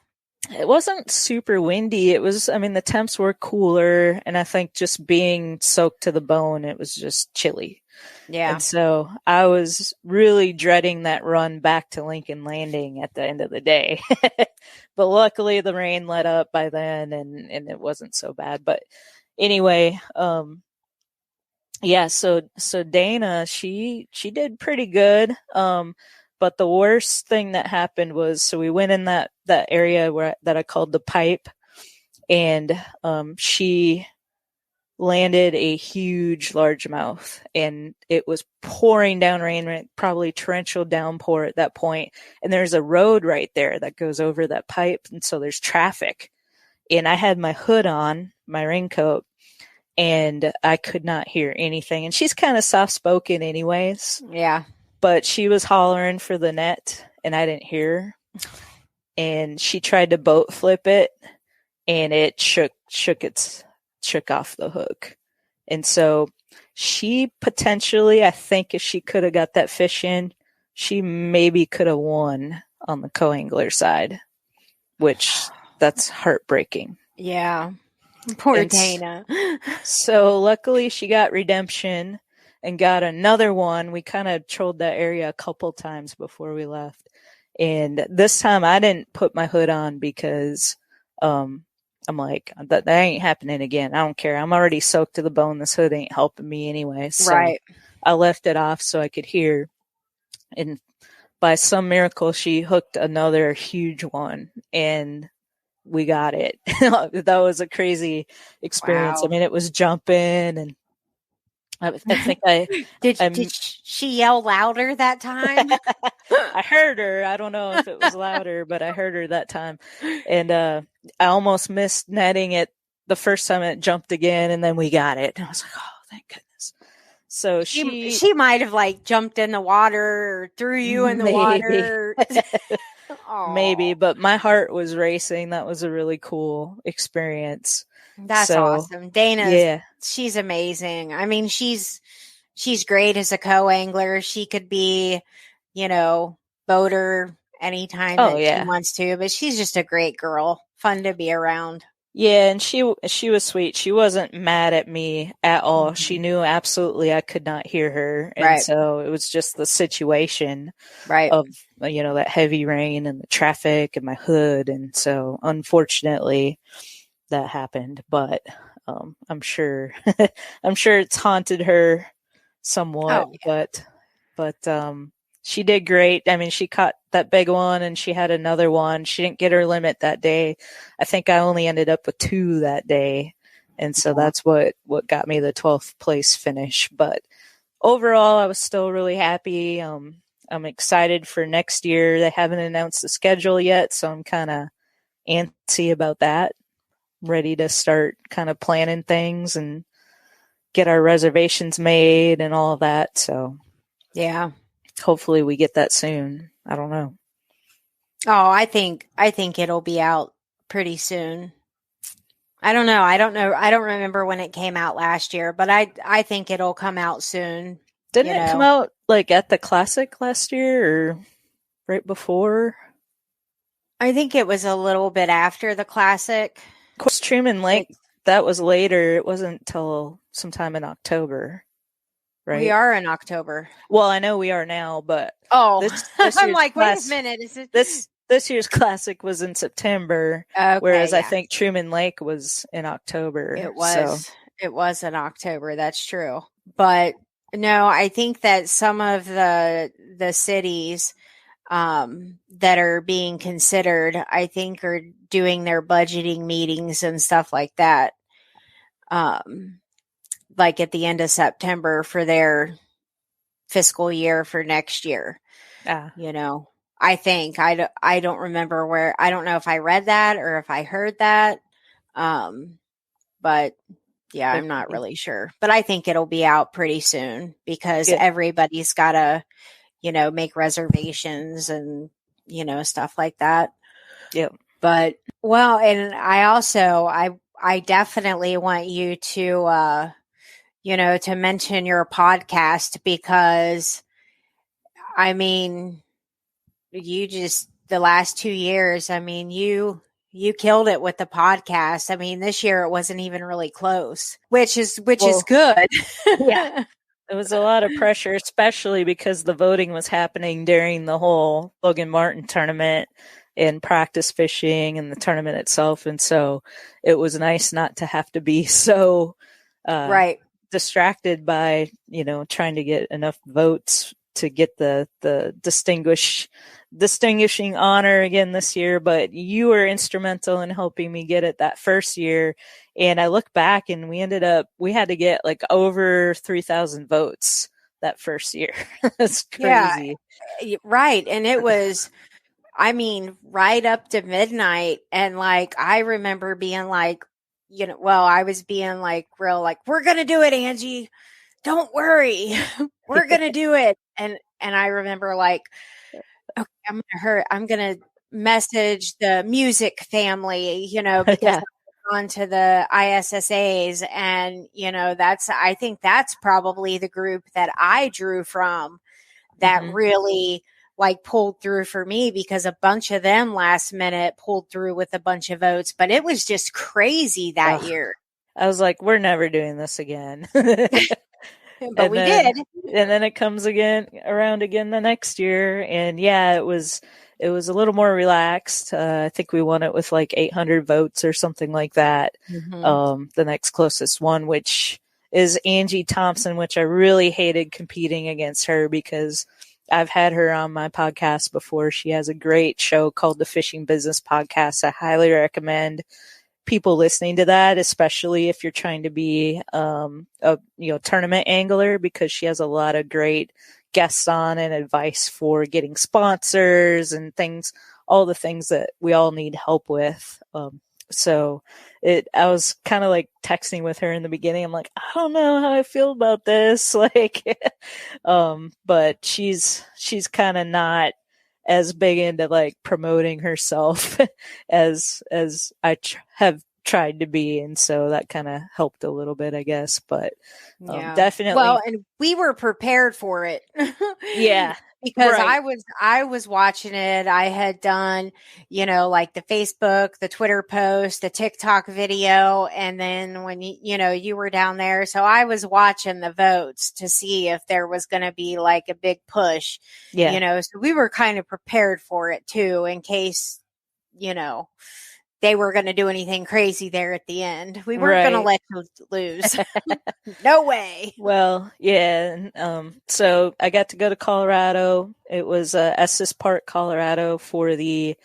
It wasn't super windy. It was, I mean, the temps were cooler, and I think just being soaked to the bone, it was just chilly. Yeah. And so I was really dreading that run back to Lincoln Landing at the end of the day. But luckily the rain let up by then, and it wasn't so bad. But anyway, yeah, so Dana, she did pretty good. But the worst thing that happened was, so we went in that area that I called the pipe, and she landed a huge largemouth, and it was pouring down rain, probably torrential downpour at that point. And there's a road right there that goes over that pipe, and so there's traffic. And I had my hood on, my raincoat, and I could not hear anything. And she's kind of soft-spoken anyways. Yeah. But she was hollering for the net, and I didn't hear her. And she tried to boat flip it, and it shook off the hook. And so she potentially, I think if she could have got that fish in, she maybe could have won on the co-angler side, which that's heartbreaking. Yeah. Poor Dana. So luckily she got redemption and got another one. We kind of trolled that area a couple times before we left. And this time I didn't put my hood on because I'm like, that ain't happening again. I don't care. I'm already soaked to the bone. This hood ain't helping me anyway. So right. I left it off so I could hear. And by some miracle, she hooked another huge one, and we got it. That was a crazy experience. Wow. I mean, it was jumping, and I think did she yell louder that time? I heard her. I don't know if it was louder, but I heard her that time. And I almost missed netting it the first time it jumped again, and then we got it. And I was like, oh, thank goodness. So she might have like jumped in the water or threw you in the water. Maybe, but my heart was racing. That was a really cool experience. That's awesome. Dana, she's amazing. I mean, she's great as a co-angler. She could be, boater anytime that she wants to, but she's just a great girl. Fun to be around. Yeah, and she was sweet. She wasn't mad at me at all. Mm-hmm. She knew absolutely I could not hear her. And so it was just the situation of, that heavy rain and the traffic and my hood. And so unfortunately that happened, but I'm sure it's haunted her somewhat, but she did great. I mean, she caught that big one and she had another one. She didn't get her limit that day. I think I only ended up with 2 that day. And so that's what got me the 12th place finish. But overall, I was still really happy. I'm excited for next year. They haven't announced the schedule yet, so I'm kind of antsy about that. Ready to start kind of planning things and get our reservations made and all of that. So, yeah. Hopefully we get that soon. I don't know. Oh, I think it'll be out pretty soon. I don't know. I don't remember when it came out last year, but I think it'll come out soon. Didn't it come out like at the Classic last year or right before? I think it was a little bit after the Classic. Of course, Truman Lake, that was later. It wasn't till sometime in October. Right. We are in October. Well, I know we are now, but this I'm like, wait a minute. Is it this year's Classic was in September, whereas I think Truman Lake was in October. It was. It was in October. That's true. But no, I think that some of the cities that are being considered, I think, are doing their budgeting meetings and stuff like that. Like at the end of September for their fiscal year for next year. I think I don't remember where, I don't know if I read that or if I heard that. But yeah, I'm not really sure, but I think it'll be out pretty soon because everybody's got to, make reservations and, stuff like that. Yep. But well, and I definitely want you to, to mention your podcast because, I mean, the last 2 years, I mean, you killed it with the podcast. I mean, this year it wasn't even really close, which is good. Yeah. It was a lot of pressure, especially because the voting was happening during the whole Logan Martin tournament and practice fishing and the tournament itself. And so it was nice not to have to be so, distracted by, trying to get enough votes to get the distinguishing honor again this year. But you were instrumental in helping me get it that first year. And I look back and we had to get like over 3,000 votes that first year. That's crazy. Yeah, right. And it was, I mean, right up to midnight. And like, I remember being like, I was being like real, like, we're going to do it, Angie. Don't worry. We're going to do it. And I remember like, okay, I'm going to message the music family, because I'm on to the ISSAs. And, I think that's probably the group that I drew from that really like pulled through for me because a bunch of them last minute pulled through with a bunch of votes, but it was just crazy that year. I was like, we're never doing this again. But we did. And then it comes around again the next year. And yeah, it was a little more relaxed. I think we won it with like 800 votes or something like that. The next closest one, which is Angie Thompson, which I really hated competing against her because I've had her on my podcast before. She has a great show called the Fishing Business Podcast. I highly recommend people listening to that, especially if you're trying to be a tournament angler, because she has a lot of great guests on and advice for getting sponsors and things, all the things that we all need help with. So I was kind of like texting with her in the beginning. I'm like, I don't know how I feel about this. Like, but she's kind of not as big into like promoting herself as I have tried to be. And so that kind of helped a little bit, I guess, but definitely. Well, and we were prepared for it. Yeah. Because right. I was watching it. I had done, like the Facebook, the Twitter post, the TikTok video. And then when you were down there. So I was watching the votes to see if there was going to be like a big push, so we were kind of prepared for it too, in case, they were going to do anything crazy there at the end. We weren't going to let you lose. No way. Well, yeah. So I got to go to Colorado. It was Estes Park, Colorado for the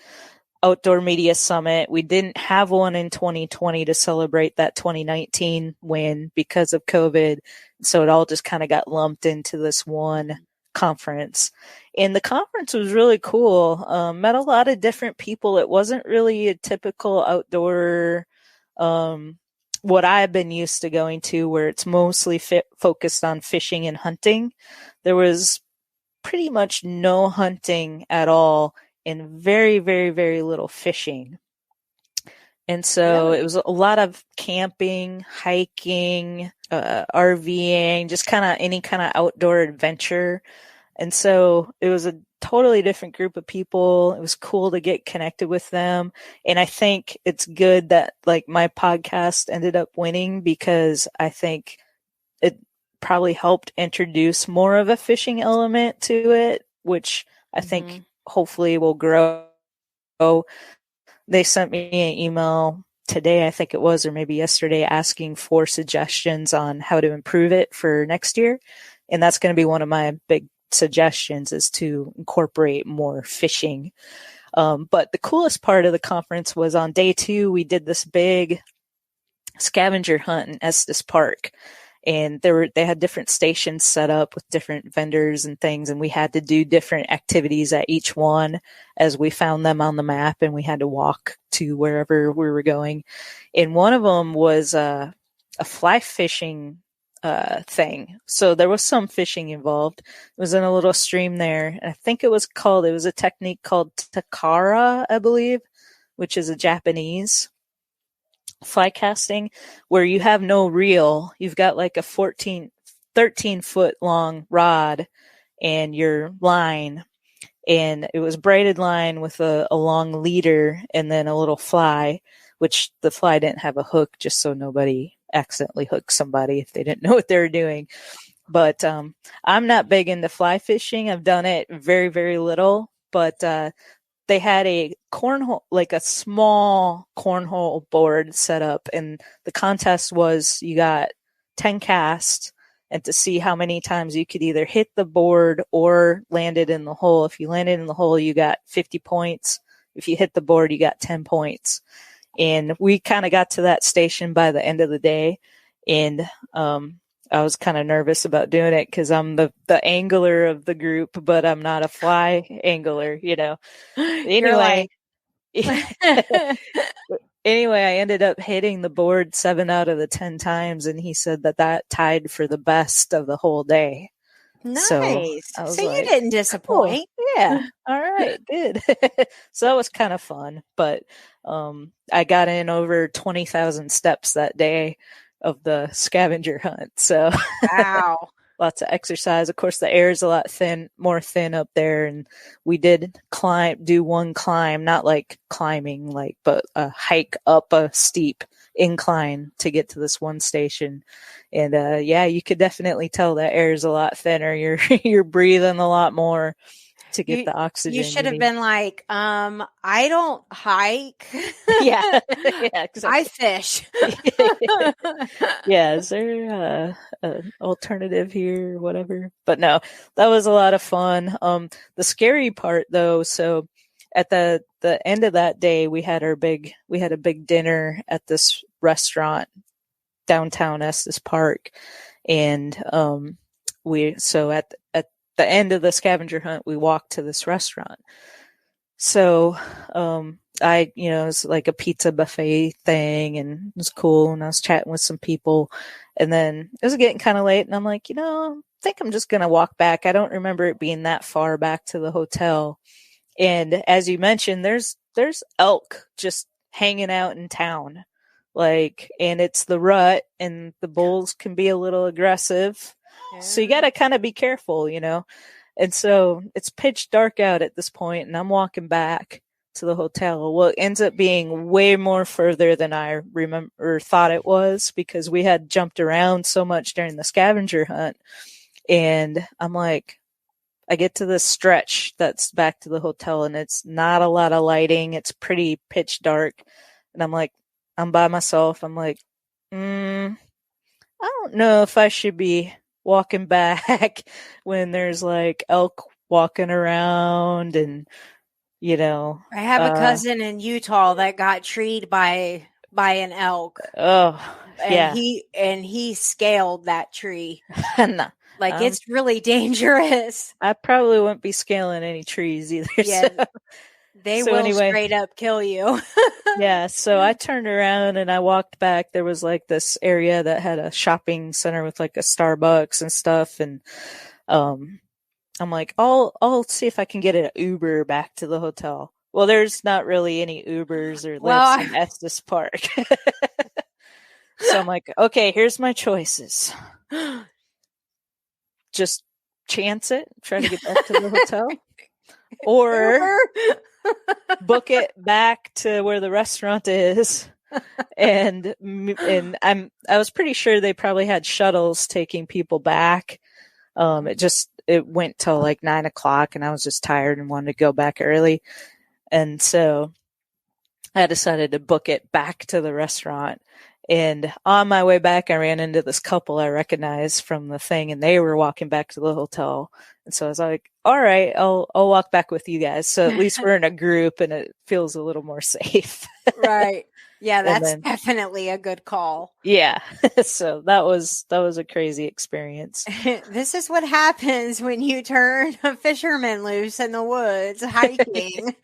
Outdoor Media Summit. We didn't have one in 2020 to celebrate that 2019 win because of COVID. So it all just kind of got lumped into this one conference. And the conference was really cool. Met a lot of different people. It wasn't really a typical outdoor, what I've been used to going to, where it's mostly focused on fishing and hunting. There was pretty much no hunting at all and very, very, very little fishing. And so It was a lot of camping, hiking, RVing, just kind of any kind of outdoor adventure. And so it was a totally different group of people. It was cool to get connected with them. And I think it's good that like my podcast ended up winning, because I think it probably helped introduce more of a fishing element to it, which I think hopefully will grow. They sent me an email today, I think it was, or maybe yesterday, asking for suggestions on how to improve it for next year. And that's going to be one of my big suggestions, is to incorporate more fishing. But the coolest part of the conference was on day 2, we did this big scavenger hunt in Estes Park. And they had different stations set up with different vendors and things, and we had to do different activities at each one as we found them on the map, and we had to walk to wherever we were going. And one of them was a fly fishing thing. So there was some fishing involved. It was in a little stream there. And I think it was a technique called takara, I believe, which is a Japanese fly casting, where you have no reel. You've got like a 13 foot long rod and your line. And it was braided line with a long leader and then a little fly, which the fly didn't have a hook, just so nobody accidentally hooked somebody if they didn't know what they were doing. But I'm not big into fly fishing. I've done it very, very little, but they had a cornhole, like a small cornhole board set up, and the contest was you got 10 casts, and to see how many times you could either hit the board or land it in the hole. If you landed in the hole, you got 50 points. If you hit the board, you got 10 points. And we kind of got to that station by the end of the day. And I was kind of nervous about doing it because I'm the angler of the group, but I'm not a fly angler, Anyway, anyway, I ended up hitting the board 7 out of the 10 times, and he said that tied for the best of the whole day. Nice. So like, you didn't disappoint. Cool. Yeah. All right. Good. So that was kind of fun, but I got in over 20,000 steps that day of the scavenger hunt. So wow. Lots of exercise. Of course, the air is a lot more thin up there, and we did do one climb, not like climbing, but a hike up a steep incline to get to this one station. And you could definitely tell that air is a lot thinner. You're breathing a lot more. to get the oxygen. You should have been like, I don't hike. Yeah. Yeah, exactly. I fish. Yeah, is there an alternative here or whatever? But no, that was a lot of fun. The scary part though, so at the end of that day, we had a big dinner at this restaurant downtown Estes Park, and so at the end of the scavenger hunt, we walked to this restaurant. So it was like a pizza buffet thing, and it was cool, and I was chatting with some people, and then it was getting kind of late, and I'm like, I think I'm just gonna walk back. I don't remember it being that far back to the hotel. And as you mentioned, there's elk just hanging out in town, and it's the rut, and the bulls can be a little aggressive. Yeah. So you got to kind of be careful, And so it's pitch dark out at this point, and I'm walking back to the hotel. Well, it ends up being way more further than I remember or thought it was, because we had jumped around so much during the scavenger hunt. And I'm like, I get to this stretch that's back to the hotel, and it's not a lot of lighting. It's pretty pitch dark. And I'm like, I'm by myself. I'm like, I don't know if I should be walking back when there's like elk walking around, and I have a cousin in Utah that got treed by an elk. Oh, yeah. And he scaled that tree. No. It's really dangerous. I probably wouldn't be scaling any trees either. Yeah. So. They will straight up kill you. Yeah. So I turned around and I walked back. There was like this area that had a shopping center with like a Starbucks and stuff. And, I'm like, I'll see if I can get an Uber back to the hotel. Well, there's not really any Ubers or lifts in Estes Park. So I'm like, okay, here's my choices. Just chance it, try to get back to the hotel, or book it back to where the restaurant is. And I was pretty sure they probably had shuttles taking people back. It went till like 9:00, and I was just tired and wanted to go back early. And so I decided to book it back to the restaurant. And on my way back, I ran into this couple I recognized from the thing, and they were walking back to the hotel. And so I was like, all right, I'll walk back with you guys. So at least we're in a group and it feels a little more safe. Right. Yeah, that's definitely a good call. Yeah. So that was a crazy experience. This is what happens when you turn a fisherman loose in the woods hiking.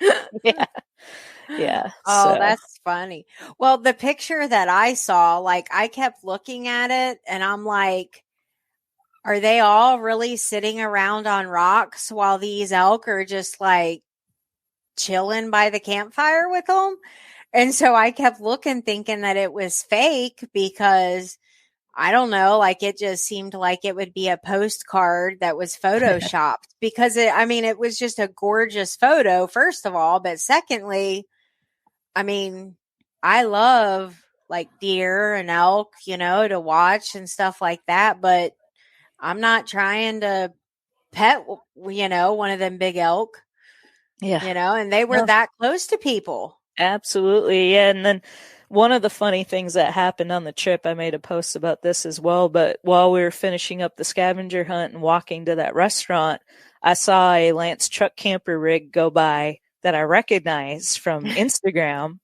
Yeah. Yeah. Oh, that's funny. Well, the picture that I saw, I kept looking at it and I'm like, are they all really sitting around on rocks while these elk are just chilling by the campfire with them? And so I kept looking thinking that it was fake because I don't know, it just seemed like it would be a postcard that was photoshopped because it was just a gorgeous photo, first of all. But secondly, I love deer and elk, to watch and stuff like that. But I'm not trying to pet, one of them big elk. Yeah. And they were that close to people. Absolutely. Yeah. And then one of the funny things that happened on the trip, I made a post about this as well, but while we were finishing up the scavenger hunt and walking to that restaurant, I saw a Lance truck camper rig go by that I recognized from Instagram.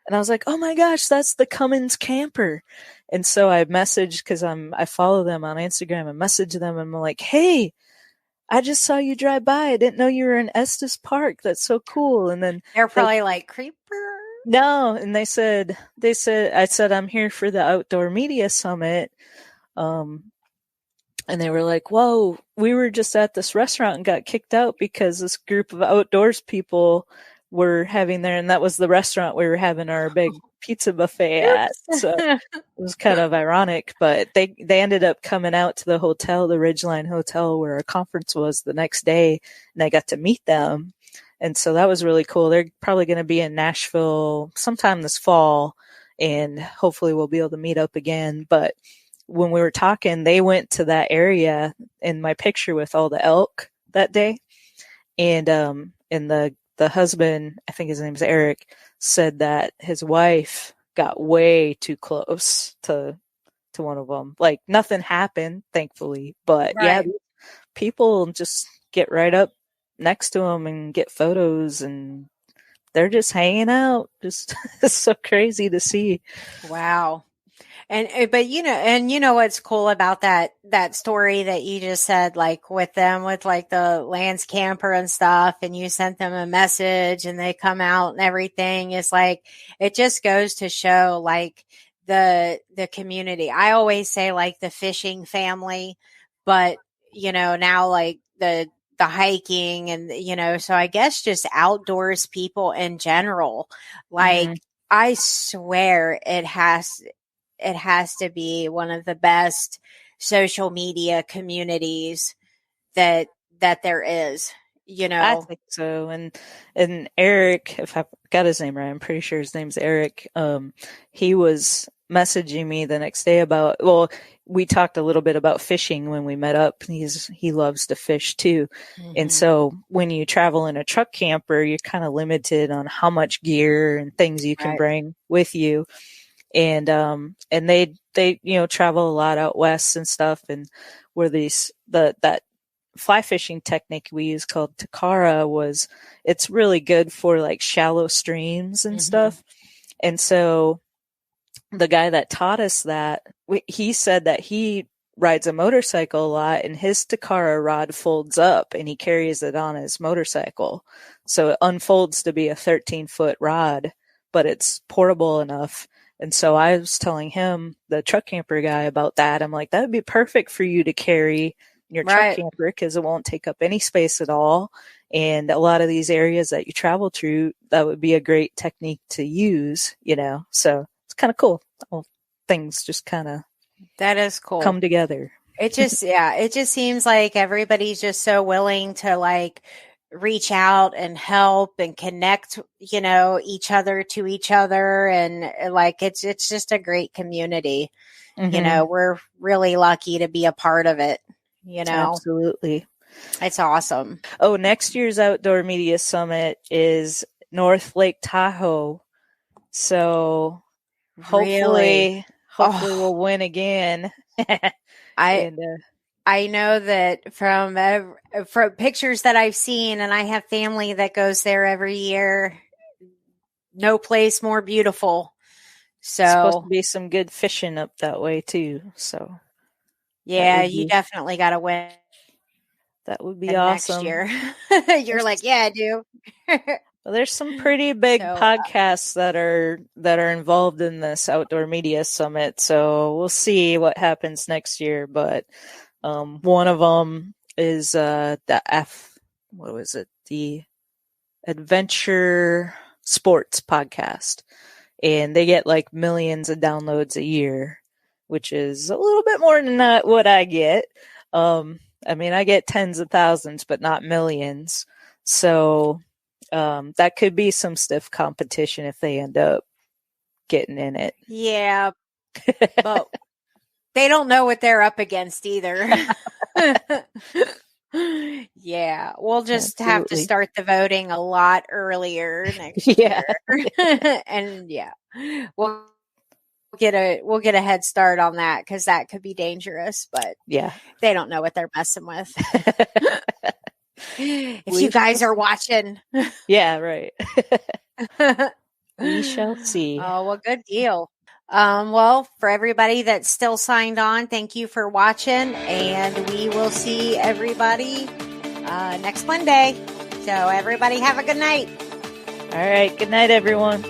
And I was like, oh my gosh, that's the Cummins camper. And so I messaged, because I follow them on Instagram, and messaged them, and I'm like, hey, I just saw you drive by. I didn't know you were in Estes Park. That's so cool. And then they're probably like, creeper. No. And I said, I'm here for the Outdoor Media Summit. And they were like, whoa, we were just at this restaurant and got kicked out because this group of outdoors people were having there. And that was the restaurant we were having our big pizza buffet at. So it was kind of ironic, but they ended up coming out to the hotel, the Ridgeline Hotel, where our conference was the next day, and I got to meet them. And so that was really cool. They're probably going to be in Nashville sometime this fall, and hopefully we'll be able to meet up again. But when we were talking, they went to that area in my picture with all the elk that day. and the husband, I think his name's Eric, said that his wife got way too close to one of them. Like, nothing happened, thankfully, but yeah, people just get right up next to them and get photos, and they're just hanging out. Just it's so crazy to see. Wow. But what's cool about that story that you just said, like with them, with like the Lance camper and stuff, and you sent them a message and they come out and everything, is like, it just goes to show like the community. I always say like the fishing family, but now like the hiking and, so I guess just outdoors people in general, like, I swear it has to be one of the best social media communities that there is, I think so. And Eric, if I got his name right, I'm pretty sure his name's Eric. He was messaging me the next day about, well, we talked a little bit about fishing when we met up. He loves to fish too. And so when you travel in a truck camper, you're kind of limited on how much gear and things you can bring with you. And they travel a lot out west and stuff, and where that fly fishing technique we use called Takeover it's really good for like shallow streams and stuff. And so the guy that taught us that, he said that he rides a motorcycle a lot, and his Takeover rod folds up and he carries it on his motorcycle. So it unfolds to be a 13-foot rod, but it's portable enough. And so I was telling him, the truck camper guy, about that. I'm like, that would be perfect for you to carry in your truck camper, because it won't take up any space at all. And a lot of these areas that you travel through, that would be a great technique to use, So it's kind of cool. All things just kind of that is cool come together. It just it just seems like everybody's just so willing to like reach out and help and connect, each other to each other. And like, it's just a great community. We're really lucky to be a part of it, Absolutely. It's awesome. Oh, next year's Outdoor Media Summit is North Lake Tahoe. So hopefully we'll win again. I know that from pictures that I've seen, and I have family that goes there every year, no place more beautiful. So it's supposed to be some good fishing up that way too. So yeah, you definitely got to win. That would be awesome. Next year. You're like, yeah, I do. Well, there's some pretty big podcasts that are involved in this Outdoor Media Summit. So we'll see what happens next year. But one of them is the Adventure Sports podcast, and they get like millions of downloads a year, which is a little bit more than what I get. I mean, I get tens of thousands, but not millions. So that could be some stiff competition if they end up getting in it. Yeah, but they don't know what they're up against either. Yeah, we'll just have to start the voting a lot earlier next year. And we'll get a head start on that, because that could be dangerous. But they don't know what they're messing with. If you guys are watching. Yeah, right. We shall see. Oh, well, good deal. Well, for everybody that's still signed on, thank you for watching, and we will see everybody next Monday. So everybody have a good night. All right. Good night, everyone.